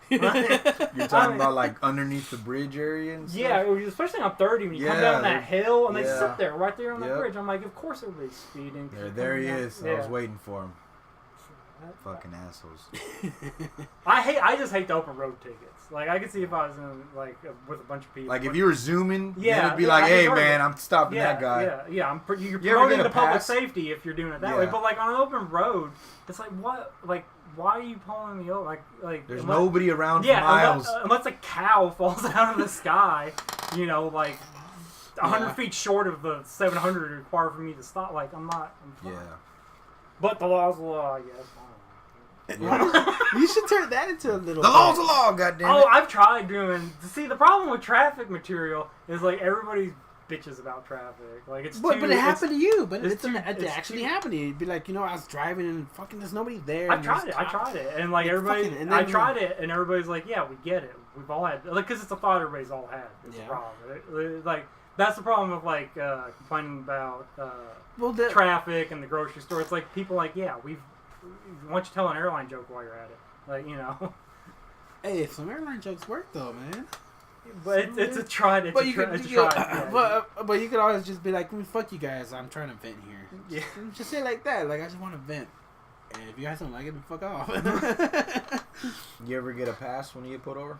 piece of shit. You're talking about like underneath the bridge area and stuff? Yeah, especially on 30 when you come down that hill and they yeah. sit there right there on that bridge. I'm like, of course everybody's speeding. There he is. Yeah. I was waiting for him. Fucking assholes. I just hate the open road tickets. Like I could see if I was in like with a bunch of people. Like if you were zooming, yeah, it'd be yeah, like, I hey can man, I'm stopping that guy. Yeah. You're You ever promoting get a the public pass? safety if you're doing it that way. Yeah. But like on an open road, it's like what? Like why are you pulling me over? Like There's nobody around for yeah, miles. unless a cow falls out of the sky, you know, like 100 feet short of the 700 required for me to stop. Like I'm fine. Yeah. But the law's the law, I guess. I don't know. You should turn that into a little... The law's the law, goddammit. Oh, I've tried doing. See, the problem with traffic material is like everybody bitches about traffic. Like it's. But it happened to you. But it's it actually happened to you. It'd be like, I was driving and fucking there's nobody there. I tried it, and like everybody. I tried it, and everybody's like, "Yeah, we get it. We've all had like because it's a thought everybody's all had." It's a problem. Like that's the problem with like complaining about traffic and the grocery store. It's like people like, "Yeah, why don't you tell an airline joke while you're at it?" Like Hey, some airline jokes work though, man. But it's a try. But you could always just be like, "Fuck you guys, I'm trying to vent here." Yeah, just say it like that. Like I just want to vent. And if you guys don't like it, then fuck off. You ever get a pass when you get pulled over?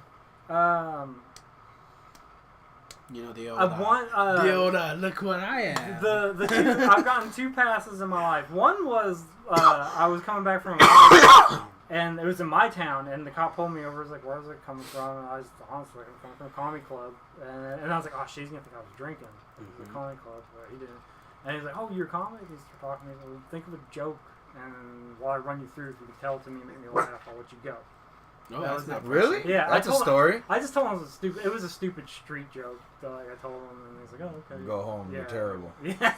The old. the old. Look what I am. The two, I've gotten 2 passes in my life. One was I was coming back from. And it was in my town, and the cop pulled me over. He was like, "Where's it coming from?" And I was honestly, I'm coming from a comedy club, and I was like, "Oh, shit, he's gonna think I was drinking." The comedy club, but he didn't. And he's like, "Oh, you're a comic?" He's talking to me. Well, think of a joke, and while I run you through, if you can tell it to me and make me laugh, I'll let you go. No, that's not really. Yeah, that's a story. I just told him it was a stupid street joke. So like I told him, and he's like, "Oh, okay." Go home. Yeah. You're terrible. Yeah.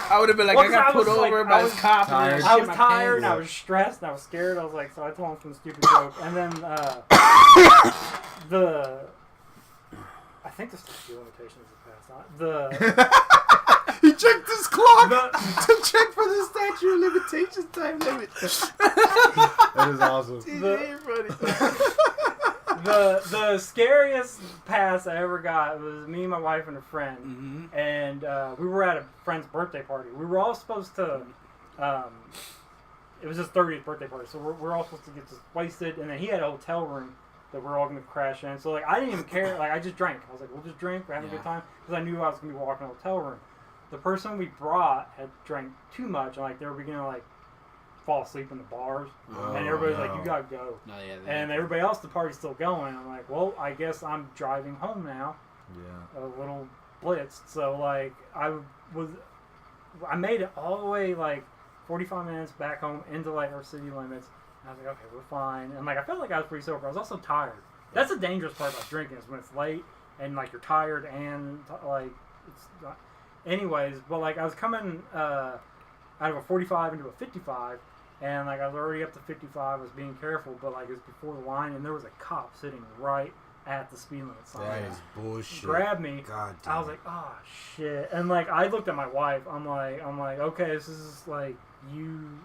I would have been like, I got pulled over by this cop. tired. I was tired, and I was stressed, and I was scared. I was like, so I told him some stupid joke, and then I think the statute of limitations is passed. He checked his clock to check for the statute of limitations time limit. That is awesome. The scariest pass I ever got was me, my wife, and a friend, and we were at a friend's birthday party. We were all supposed to. It was his 30th birthday party, so we're all supposed to get wasted, and then he had a hotel room that we're all going to crash in. So like I didn't even care. Like I just drank. I was like, we'll just drink. We're having a good time because I knew I was going to be walking in a hotel room. The person we brought had drank too much, and like they were beginning to like fall asleep in the bars, and everybody's like, "You gotta go." And everybody else, the party's still going. I'm like, "Well, I guess I'm driving home now." Yeah. A little blitzed, so like I made it all the way like 45 minutes back home into like our city limits. And I was like, "Okay, we're fine." And like I felt like I was pretty sober. I was also tired. That's the dangerous part about drinking is when it's late and like you're tired and like it's. Anyways, but like I was coming out of a 45 into a 55, and like I was already up to 55. I was being careful, but like it was before the line, and there was a cop sitting right at the speed limit sign. That is bullshit. Grabbed me. God damn. I was like, oh shit, and like I looked at my wife. I'm like, okay, this is like you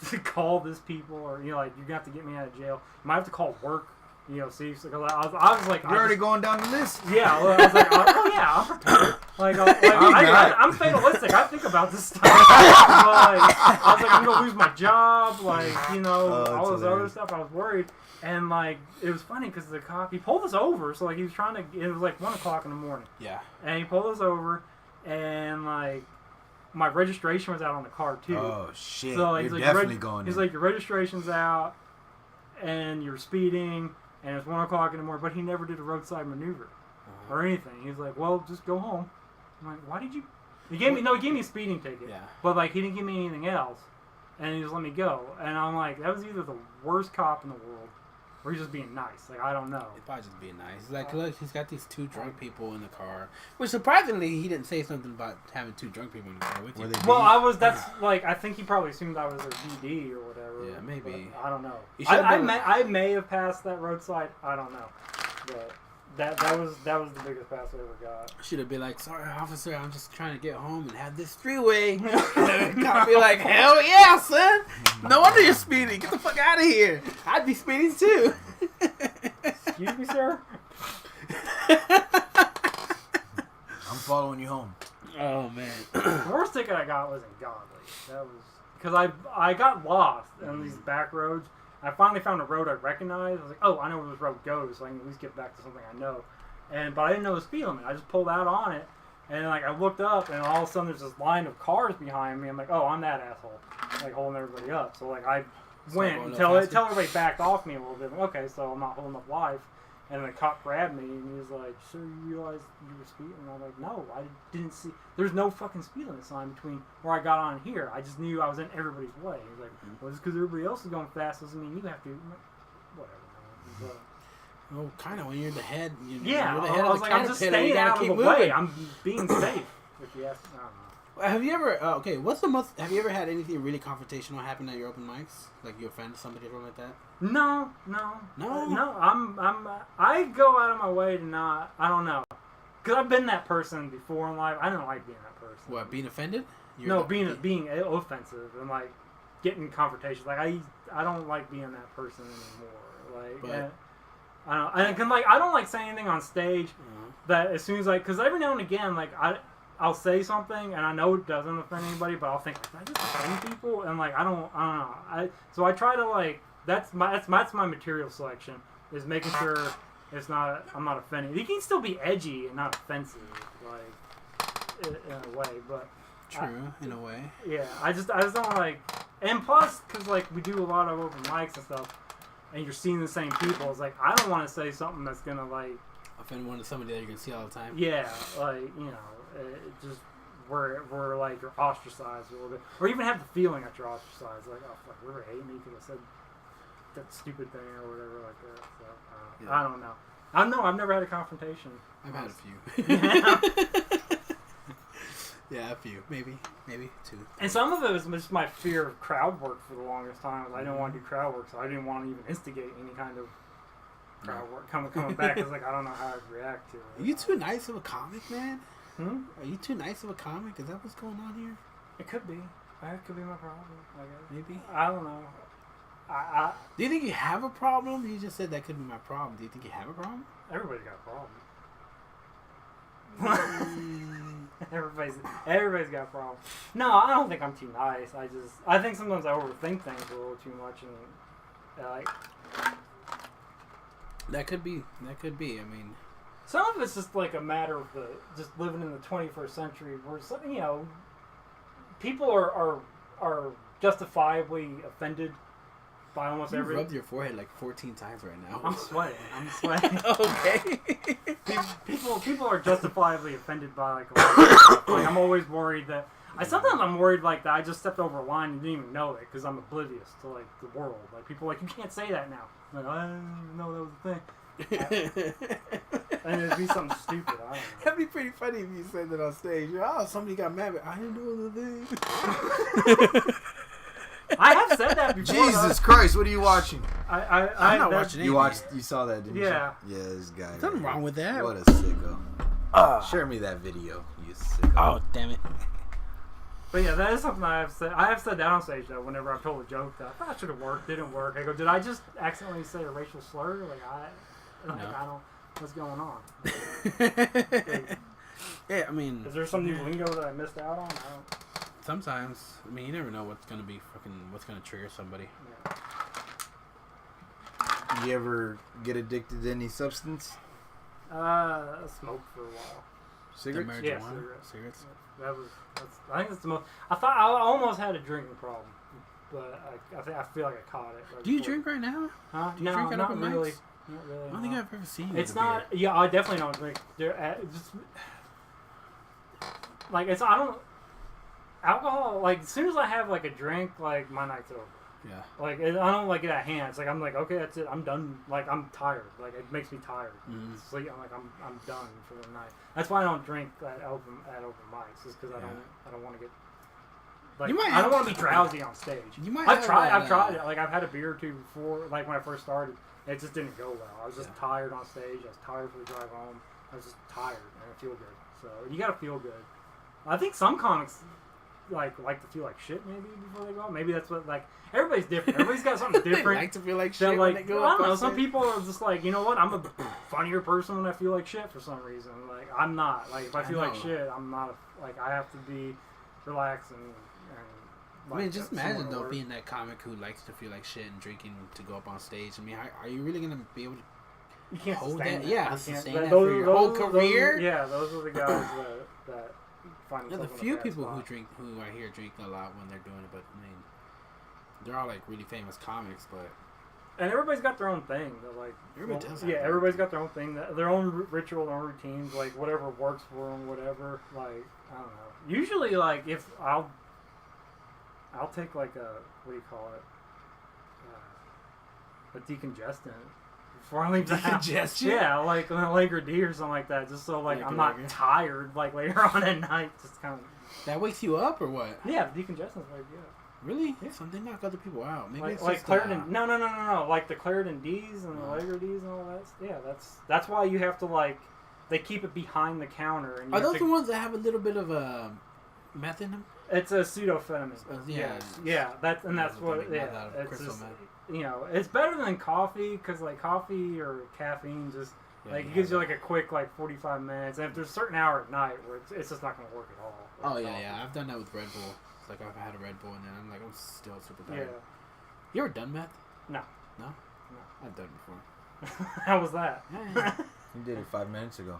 to call this people, or like you're gonna have to get me out of jail. You might have to call work. See, so I was like, you're already going down the list. Yeah, well, I was like, oh yeah, I'm prepared. I'm fatalistic. I think about this stuff. I was like, I'm gonna lose my job. All this other stuff. I was worried, and it was funny because the cop, he pulled us over. So he was trying to. It was 1:00 in the morning. Yeah. And he pulled us over, and my registration was out on the car too. Oh shit! So you're definitely going. He's like, your registration's out, and you're speeding. And it's 1:00 in the morning, but he never did a roadside maneuver or anything. He was like, "Well, just go home." I'm like, "Why did you?" He gave me a speeding ticket. Yeah. But he didn't give me anything else, and he just let me go. And I'm like, that was either the worst cop in the world, or he's just being nice. I don't know. He's probably just being nice. Look, he's got these 2 drunk people in the car. Which surprisingly, he didn't say something about having 2 drunk people in the car with you. Well, I think he probably assumed I was their DD or whatever. Yeah, maybe. I don't know. I may have passed that roadside. I don't know. But that was the biggest pass I ever got. Should have been like, sorry, officer, I'm just trying to get home and have this freeway. Cop be like, hell yeah, son. No wonder you're speeding. Get the fuck out of here. I'd be speeding too. Excuse me, sir? I'm following you home. Oh, man. The worst ticket I got wasn't godly. That was... Because I got lost on these back roads. I finally found a road I recognized. I was like, oh, I know where this road goes, so I can at least get back to something I know. But I didn't know the speed limit. I just pulled out on it, and I looked up, and all of a sudden there's this line of cars behind me. I'm like, oh, I'm that asshole, holding everybody up. So I went until everybody backed off me a little bit. Okay, so I'm not holding up life. And the cop grabbed me, and he was like, sir, you realize you were speeding? And I'm like, no, I didn't see. There's no fucking speed limit sign between where I got on here. I just knew I was in everybody's way. He was like, well, just because everybody else is going fast doesn't mean you have to. I'm like, whatever, man. Well, kind of, when you're the head. You're the head I was like, I'm just staying out of the way. I'm being safe. If you ask, I don't know. Have you ever, have you ever had anything really confrontational happen at your open mics? Like you offended somebody or something like that? No. I go out of my way to not, I don't know. Because I've been that person before in life. I don't like being that person. What, being offended? Being offensive and getting confrontations. I don't like being that person anymore. I don't like saying anything on stage that as soon as because every now and again, I'll say something and I know it doesn't offend anybody, but I'll think, did I just offend people? And I don't know. So I try to that's my material selection, is making sure I'm not offending. You can still be edgy and not offensive, in a way, but true, in a way. Yeah, I just don't and plus because we do a lot of open mics and stuff, and you're seeing the same people. It's I don't want to say something that's gonna offend somebody that you're gonna see all the time. Yeah, just where you're ostracized a little bit, or even have the feeling that you're ostracized. Oh fuck, they ever hate me because I said that stupid thing or whatever like that. So I don't know. I've never had a confrontation. I've had a few. Yeah, a few, maybe 2. And some of it was just my fear of crowd work for the longest time. I didn't want to do crowd work, so I didn't want to even instigate any kind of crowd work coming back. It's I don't know how I'd react to it. Are you too nice of a comic, man? Are you too nice of a comic? Is that what's going on here? It could be. That could be my problem, I guess. Maybe. I don't know. Do you think you have a problem? You just said that could be my problem. Do you think you have a problem? Everybody's got a problem. Everybody's got a problem. No, I don't think I'm too nice. I think sometimes I overthink things a little too much, and that could be. I mean, some of it's just a matter of just living in the 21st century, where people are justifiably offended by almost everything. You rubbed your forehead 14 times right now. I'm sweating. Okay. People are justifiably offended by a lot of stuff. I'm always worried that sometimes I'm worried that I just stepped over a line and didn't even know it because I'm oblivious to the world. People you can't say that now. I didn't even know that was a thing. And it'd be something stupid. I don't know. That'd be pretty funny if you said that on stage. Somebody got mad, but I didn't know the thing. I have said that before. Jesus Christ, what are you watching? I'm not watching anything. You saw that, didn't you? Yeah. Yeah, this guy. There's nothing wrong with that. What a sicko. Share me that video, you sicko. Oh, damn it. But yeah, that is something I have said. I have said that on stage though. Whenever I've told a joke that I thought should have worked, didn't work. I go, did I just accidentally say a racial slur? No. I don't. What's going on? Yeah, I mean, Is there some new lingo that I missed out on? I don't. sometimes, I mean, you never know what's gonna trigger somebody. Yeah. You ever get addicted to any substance? I smoked for a while. Cigarettes? The Yeah, marijuana? cigarettes. I think that's the most. I thought I almost had a drinking problem, but I feel like I caught it. Right Do you before. drink right now? Huh? Do you No, drink at not open really. mics? Not really. I don't think I've ever seen you. It's with a not. beer. Yeah, I definitely don't drink. Just like it's. I don't. Alcohol. Like as soon as I have like a drink, like my night's over. Yeah. Like I don't like it at hand. It's like I'm like okay, that's it. I'm done. Like I'm tired. Like it makes me tired. Mhm. Sleep. I'm done for the night. That's why I don't drink at open mics. Is because I don't want to get. Like You might I don't have- want to be drowsy on stage. You might. I've have tried. that, I've tried it. Like I've had a beer or two before. Like when I first started, it just didn't go well. I was just tired on stage. I was tired for the drive home. I was just tired and I feel good. So you gotta feel good. I think some comics like to feel like shit maybe before they go. Maybe that's what like everybody's different. Everybody's got something They different. like to feel like That, shit like, when they go I up don't know. on Some stage. people are just like, you know what? I'm a funnier person when I feel like shit for some reason. Like I'm not. Like if I feel like know. shit, I'm not. Like I have to be relaxed and I mean, like, just somewhere imagine to though work. being that comic who likes to feel like shit and drinking to go up on stage. I mean, are you really gonna be able to? You can't hold sustain that- that. yeah, You can't- sustain that- that for your whole career? Yeah, those are the guys that find There's a themselves in few bad people spot. who I hear drink a lot when they're doing it, but I mean, they're all like really famous comics, but And everybody's got their own thing. They're like, Everybody does have yeah, their everybody's got their own thing, their own ritual, their own routines, like whatever works for them, whatever. Like I don't know. Usually, like if I'll take like a what do you call it? A decongestant before I leave the house. Decongestion? Yeah, like an Allegra D or something like that, just so like Like I'm Allegra. not tired like later on at night. Just kind of that wakes you up or what? yeah, decongestant's like yeah. Really? Yeah. Something knock other people out. Maybe Like, it's like just, Claritin, no, like the Claritin D's and the No. Allegra D's and all that. Yeah, that's why you have to like, they keep it behind the counter. And you Are have those to, the ones that have a little bit of meth in them? It's a pseudoamphetamine. Yeah. yeah. That's what. They make Yeah, meth out of it's crystal just, meth. you know, it's better than coffee because like coffee or caffeine just Yeah, like you it gives you have like a quick like 45 minutes, and if there's a certain hour at night where it's just not going to work at all. Oh Like yeah, coffee. yeah. I've done that with Red Bull. It's like I've had a Red Bull and then I'm like I'm still super Yeah. tired. You ever done meth? No. No. No. I've done it before. How was that? Yeah. You did it 5 minutes ago.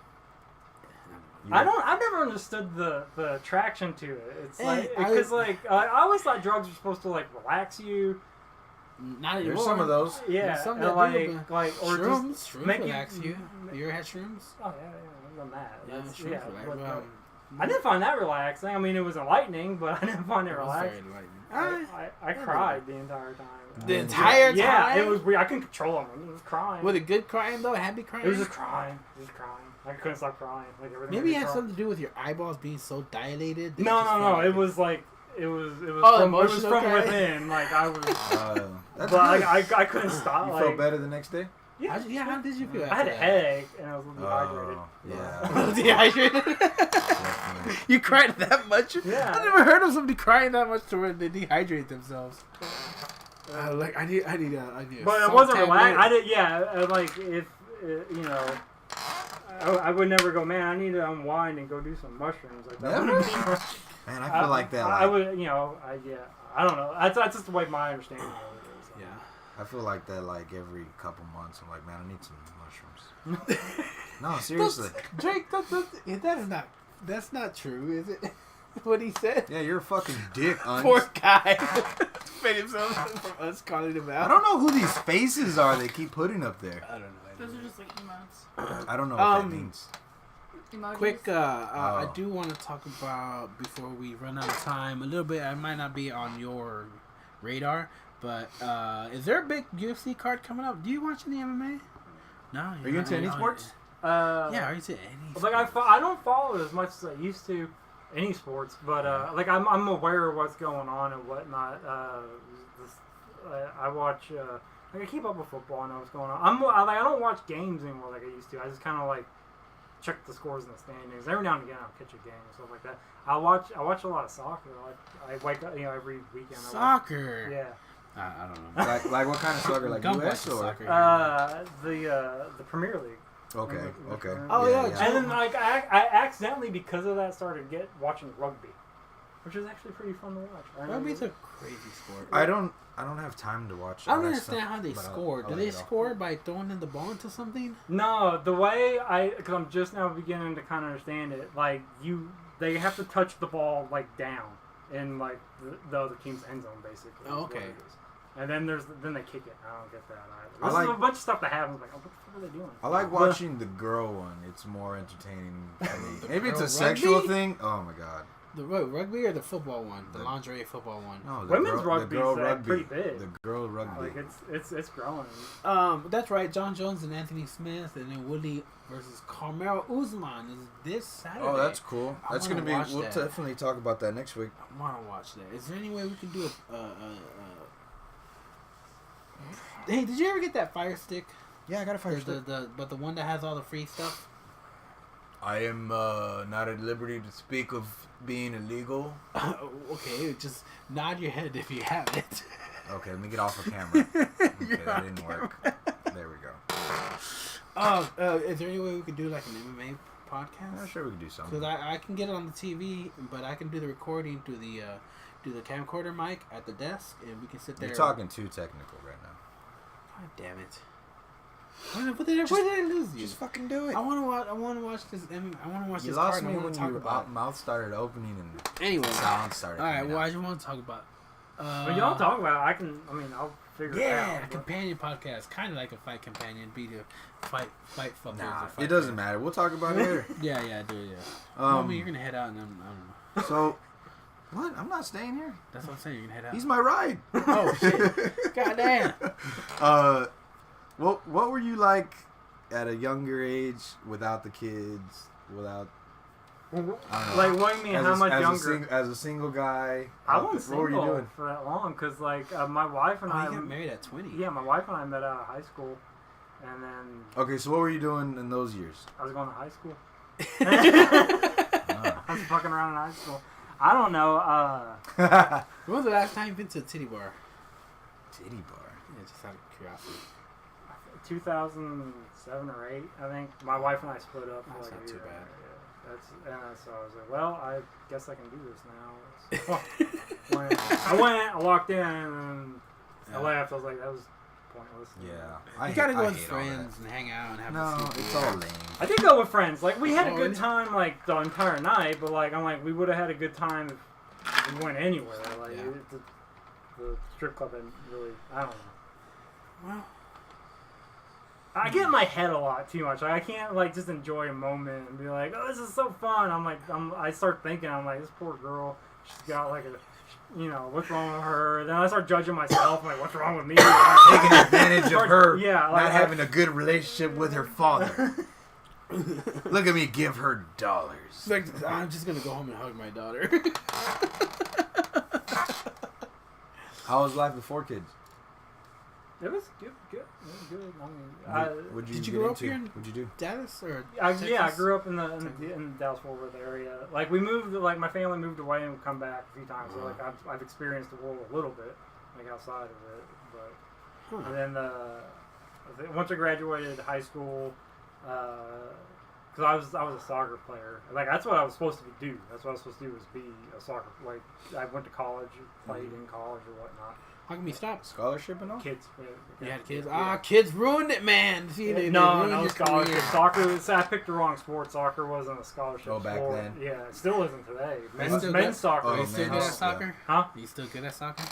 I've never understood the attraction to it. It's Hey, like I- because I always thought drugs were supposed to like relax you. Not anymore. There's some of those. Yeah, There's some and that like do, or shrooms. just Shrooms make relax you. You ever had shrooms? Oh yeah, I've done that. Yeah, That's- shrooms yeah, relax. but, Well, I didn't find that relaxing. I mean, it was enlightening, but I didn't find it it was relaxing. very enlightening. I cried the entire time. The entire time? Yeah, it was weird. I couldn't control them. It was crying. Was it good crying though? Happy crying? It was just crying. Just crying. I couldn't stop crying. Like everything. Maybe made it me had cry. something to do with your eyeballs being so dilated. that No, you just no, felt no. like It was like it was Oh, from, it was emotional from cry? within. Like I was, That's but good. I couldn't stop. You like, felt better the next day? Yeah, Yeah, how did you feel? I had a after headache and I was a little dehydrated. Oh, yeah. Dehydrated. Definitely. You cried that much? Yeah. I never heard of somebody crying that much to where they dehydrate themselves. Like I need a But it salt wasn't tablet. relaxed. I did. Yeah, like if you know, I would never go. Man, I need to unwind and go do some mushrooms. Like that. Never? wouldn't be right. Man, I feel like that. I Like, would. You know. I don't know. That's just the way my understanding of it is. Yeah. I feel like that like every couple months. I'm like, man, I need some mushrooms. No, seriously. Drake, that's not true, is it? What he said? Yeah, you're a fucking dick, Uns. Poor guy. Defend himself from us calling him out. I don't know who these faces are they keep putting up there. I don't know. Those are just like emotes. I don't know what that means. Emojis. Quick, I Oh. do want to talk about, before we run out of time, a little bit, I might not be on your radar, but is there a big UFC card coming up? Do you watch any MMA? No. Are you into any sports? Yeah, are you into any Like sports? I don't follow it as much as I used to, any sports, but like I'm aware of what's going on and whatnot. I watch. Like I keep up with football. I know what's going on. I don't watch games anymore like I used to. I just kind of like check the scores in the standings. Every now and again, I'll catch a game and stuff like that. I watch a lot of soccer. I wake up, every weekend. Soccer. Yeah. I don't know. Like what kind of soccer? Like Don't US watch or? soccer. The Premier League. Okay. Okay. Oh, yeah. And then I accidentally, because of that, started watching rugby, which is actually pretty fun to watch. Rugby's a crazy sport. I don't have time to watch. I don't all that understand stuff, how they but score. I'll Do let they it off. score by throwing in the ball into something? No, the way because I'm just now beginning to kind of understand it. Like they have to touch the ball like down in like the other team's end zone, basically. Oh, is what okay. it is. And then then they kick it. I don't get that either. I There's like- a bunch of stuff that happens. Like, oh, what the fuck are they doing? I like watching the girl one. It's more entertaining for me. Maybe it's a girl sexual rugby? thing. Oh my god. The rugby or the football one? The lingerie football one. No, the Women's girl, rugby the girl is rugby. pretty big. The girl rugby. Like it's growing. That's right. John Jones and Anthony Smith, and then Woodley versus Carmelo Usman is this Saturday. Oh, that's cool. I That's wanna gonna be. watch We'll that. definitely talk about that next week. I want to watch that. Is there any way we can do Hey, did you ever get that Fire Stick? Yeah, I got a fire stick. But the one that has all the free stuff. I am not at liberty to speak of being illegal. Okay, just nod your head if you have it. Okay, let me get off of camera. Okay, that didn't work. There we go. Is there any way we could do like an MMA podcast? I'm sure we can do something. Because I can get it on the TV, but I can do the recording through the camcorder mic at the desk, and we can sit there. You're talking too technical right now. God damn it! What did I lose you? Just fucking do it. I want to watch this. I want to watch You this lost card. me And I want when to talk your about. it. mouth started opening and Anyway, sound started. all right. coming Well, out. I just want to talk about. But y'all talk about it. I'll figure it Yeah, out. a companion podcast, kind of like a fight companion, be to fight fuckers. Nah, or fight it doesn't fans. matter. We'll talk about it later. Yeah, I do. Yeah. I mean, you're gonna head out, and I don't know. So, what? I'm not staying here. That's what I'm saying. You're gonna head out. He's my ride. Oh shit! God damn. What were you like at a younger age without the kids? Without I don't know. Like, what do you mean? How much younger? As a single guy, I wasn't what single were you doing? for that long because, like, my wife and Oh, I. you got married at 20. Yeah, my wife and I met out of high school, and then Okay, so what were you doing in those years? I was going to high school. Ah. I was fucking around in high school. I don't know. When was the last time you've been to a titty bar? Titty bar. Yeah, just out of curiosity. 2007 or 8, I think. My wife and I split up for That's like not a too year. bad. Yeah, so I was like, well, I guess I can do this now. I walked in, and I left. I was like, that was pointless. Yeah, You gotta go I with hate all that. friends and hang out and have No, a it's all lame. I did go with friends. Like, we had a Oh, good yeah. time, like, the entire night, but, like, I'm like, we would have had a good time if we went anywhere. Like, Yeah. the strip club didn't really, I don't know. Well, I get in my head a lot too much. Like, I can't, like, just enjoy a moment and be like, oh, this is so fun. I start thinking, I'm like, this poor girl, she's got, like, what's wrong with her? Then I start judging myself, like, what's wrong with me? Taking advantage of her Yeah, like, not having a good relationship with her father. Look at me give her dollars. it's like, I'm just gonna go home and hug my daughter. How was life before kids? It was good. It was good. I mean, What'd Did you get grow up into? here in- What'd you do? Dallas or I Texas? grew up in the Dallas Fort Worth area. Like, we moved, like, my family moved away and come back a few times. So, like, I've experienced the world a little bit, like, outside of it. But and then once I graduated high school, because I was a soccer player. Like, that's what I was supposed to do. That's what I was supposed to do, was be a soccer. Like, I went to college, played in college or whatnot. How come you stopped? Scholarship and all? Kids. You had kids? Yeah. Kids ruined it, man. See, they No, ruined your scholarship. career. Soccer. I picked the wrong sport. Soccer wasn't a scholarship. Oh, back sport. then? Yeah, it still isn't today. Still good? Men's soccer. Are you Oh, still man, good at yeah. soccer? Huh? Are you still good at soccer?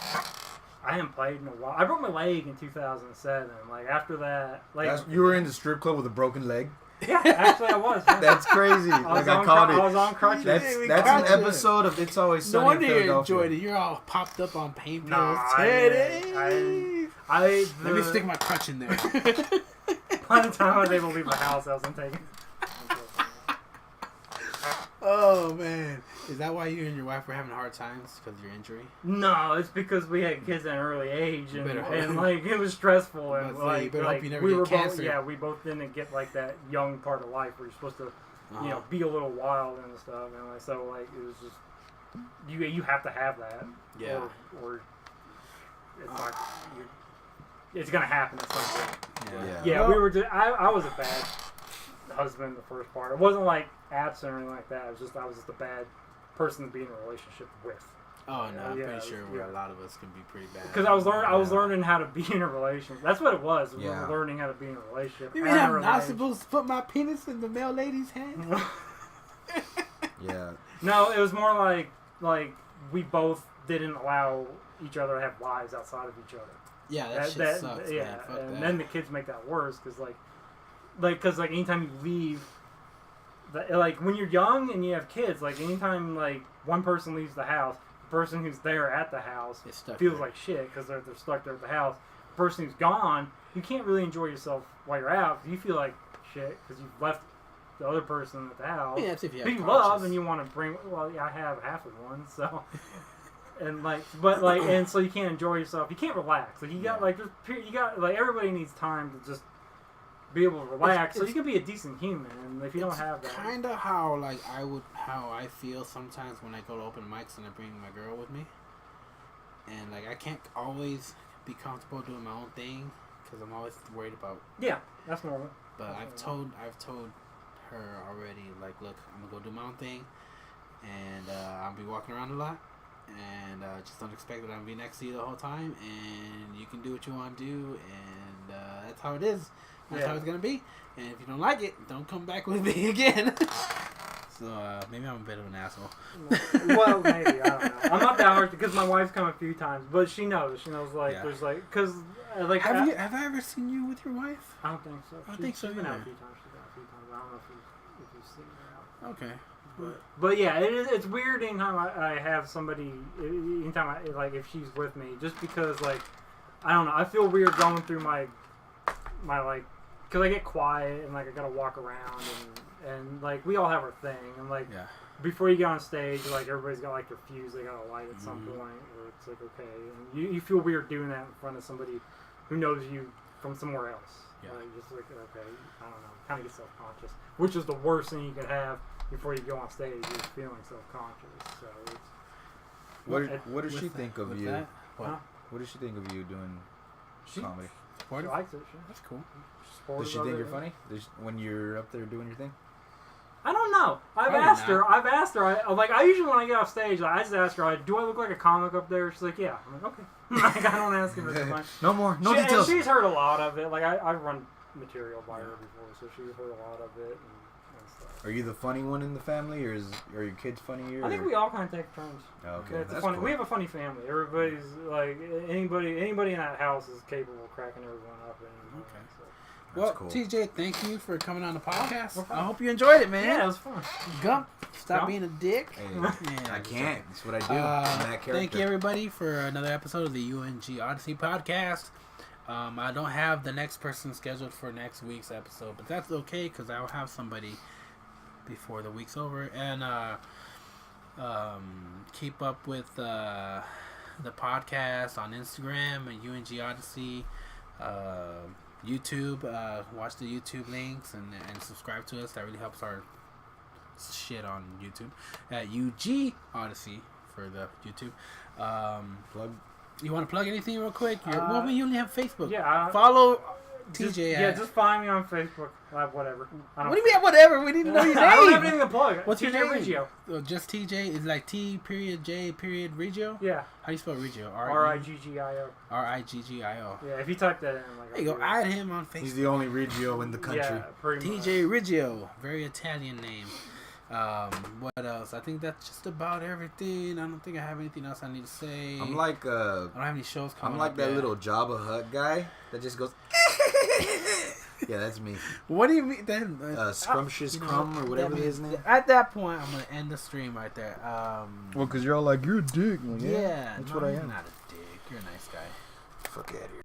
I haven't played in a while. I broke my leg in 2007. Like, after that, like, You were in the strip club with a broken leg? yeah, actually I was. Yeah. That's crazy. I Like, was I on called I was it. on crutches. we That's got an you. episode of It's Always No Sunny in wonder you Philadelphia. enjoyed it. You're all popped up on pain pills. Nah, Teddy! Let me the- stick my crutch in there. By the time I was able to leave my house, I wasn't taking. Oh man, is that why you and your wife were having hard times because of your injury? No, it's because we had kids at an early age, and, Better hope. and like, it was stressful, and But say, you like, better hope you never we get were cancer. both, yeah, we both didn't get like that young part of life where you're supposed to you know, be a little wild and stuff, and like so like it was just you have to have that, Yeah. or it's like it's gonna happen at some point. Yeah. We were. I was a bad husband the first part. It wasn't like absent or anything like that. It was I was just a bad person to be in a relationship with. Oh no, I'm Yeah, pretty sure a lot of us can be pretty bad. Because I was learning how to be in a relationship. That's what it was. We Yeah. were learning how to be in a relationship. You mean I'm not supposed to put my penis in the male lady's hand? Yeah. No, it was more like we both didn't allow each other to have lives outside of each other. Yeah, that shit sucks, yeah, man. Fuck and that. then the kids make that worse because because anytime you leave, like when you're young and you have kids, like anytime like one person leaves the house, the person who's there at the house feels like shit because they're stuck there at the house. The person who's gone, you can't really enjoy yourself while you're out because you feel like shit because you've left the other person at the house. Yeah, that's if you have who you conscience. love and you want to bring. Well, yeah, I have half of one, so. And and so you can't enjoy yourself. You can't relax. Like you got everybody needs time to just be able to relax, so you can be a decent human. And if you don't have that, kind of how I feel sometimes when I go to open mics and I bring my girl with me, and like I can't always be comfortable doing my own thing because I'm always worried about. Yeah, that's normal. But I've told her already, like, look, I'm gonna go do my own thing, and I'll be walking around a lot. And just don't expect that I'm gonna be next to you the whole time, and you can do what you want to do, and that's how it is. That's how it's gonna be. And if you don't like it, don't come back with me again. So maybe I'm a bit of an asshole. Well, maybe, I don't know. I'm not that hard because my wife's come a few times, but she knows. She knows there's because have I ever seen you with your wife? I don't think so. I think so. She's been out Yeah. a few times. I don't know if you've seen her out. Okay. But yeah, it's weird anytime I have somebody, anytime if she's with me, just because I don't know, I feel weird going through my because I get quiet and I gotta walk around and we all have our thing and before you get on stage, everybody's got their fuse they gotta light at some point, where it's okay, and you feel weird doing that in front of somebody who knows you from somewhere else. Yeah. Okay, I don't know, kind of get self-conscious, which is the worst thing you could have before you go on stage. You're feeling self-conscious. So it's, What does she think of you? What? What does she think of you doing comedy? She likes it. That's cool. Does she think you're funny? When you're up there doing your thing? I don't know. I've asked her. I usually when I get off stage, I just ask her, do I look like a comic up there? She's like, yeah. I'm like, okay. I don't ask her very much. No more. No details. She's heard a lot of it. I run material by her before, so she's heard a lot of it and stuff. Are you the funny one in the family, or are your kids funnier? I think we all kind of take turns. Oh, okay, It's that's funny. cool. We have a funny family. Everybody's anybody in that house is capable of cracking everyone up. And, Okay. So. Well, cool. TJ, thank you for coming on the podcast. I hope you enjoyed it, man. Yeah, it was fun. Gump, stop Gump? being a dick. Hey, Yeah, I can't. That's what I do. I'm that character. Thank you, everybody, for another episode of the UNG Odyssey podcast. I don't have the next person scheduled for next week's episode, but that's okay because I'll have somebody before the week's over. And keep up with the podcast on Instagram and UNG Odyssey. YouTube, watch the YouTube links and subscribe to us. That really helps our shit on YouTube at UG Odyssey for the YouTube. Plug. You want to plug anything real quick? Well, we only have Facebook. Yeah. Follow TJ. Just find me on Facebook. Whatever. What do you mean whatever? We didn't know your name. I don't have anything to plug. What's your TJ name? Riggio. Just TJ is like T.J. Riggio? Yeah. How do you spell Riggio? Riggio. Riggio. Yeah, if you type that in, There you go. Add him on Facebook. He's the only Riggio in the country. Yeah, pretty much. TJ Riggio. Very Italian name. What else? I think that's just about everything. I don't think I have anything else I need to say. I'm like I don't have any shows coming I'm like up that yet. little Jabba Hutt guy that just goes. Yeah, that's me. What do you mean? Then Scrumptious Crumb or whatever his name. At that point, I'm gonna end the stream right there. Well, because you're all like, you're a dick. Like, yeah, that's no, what I you're am. not a dick. You're a nice guy. Fuck out of here.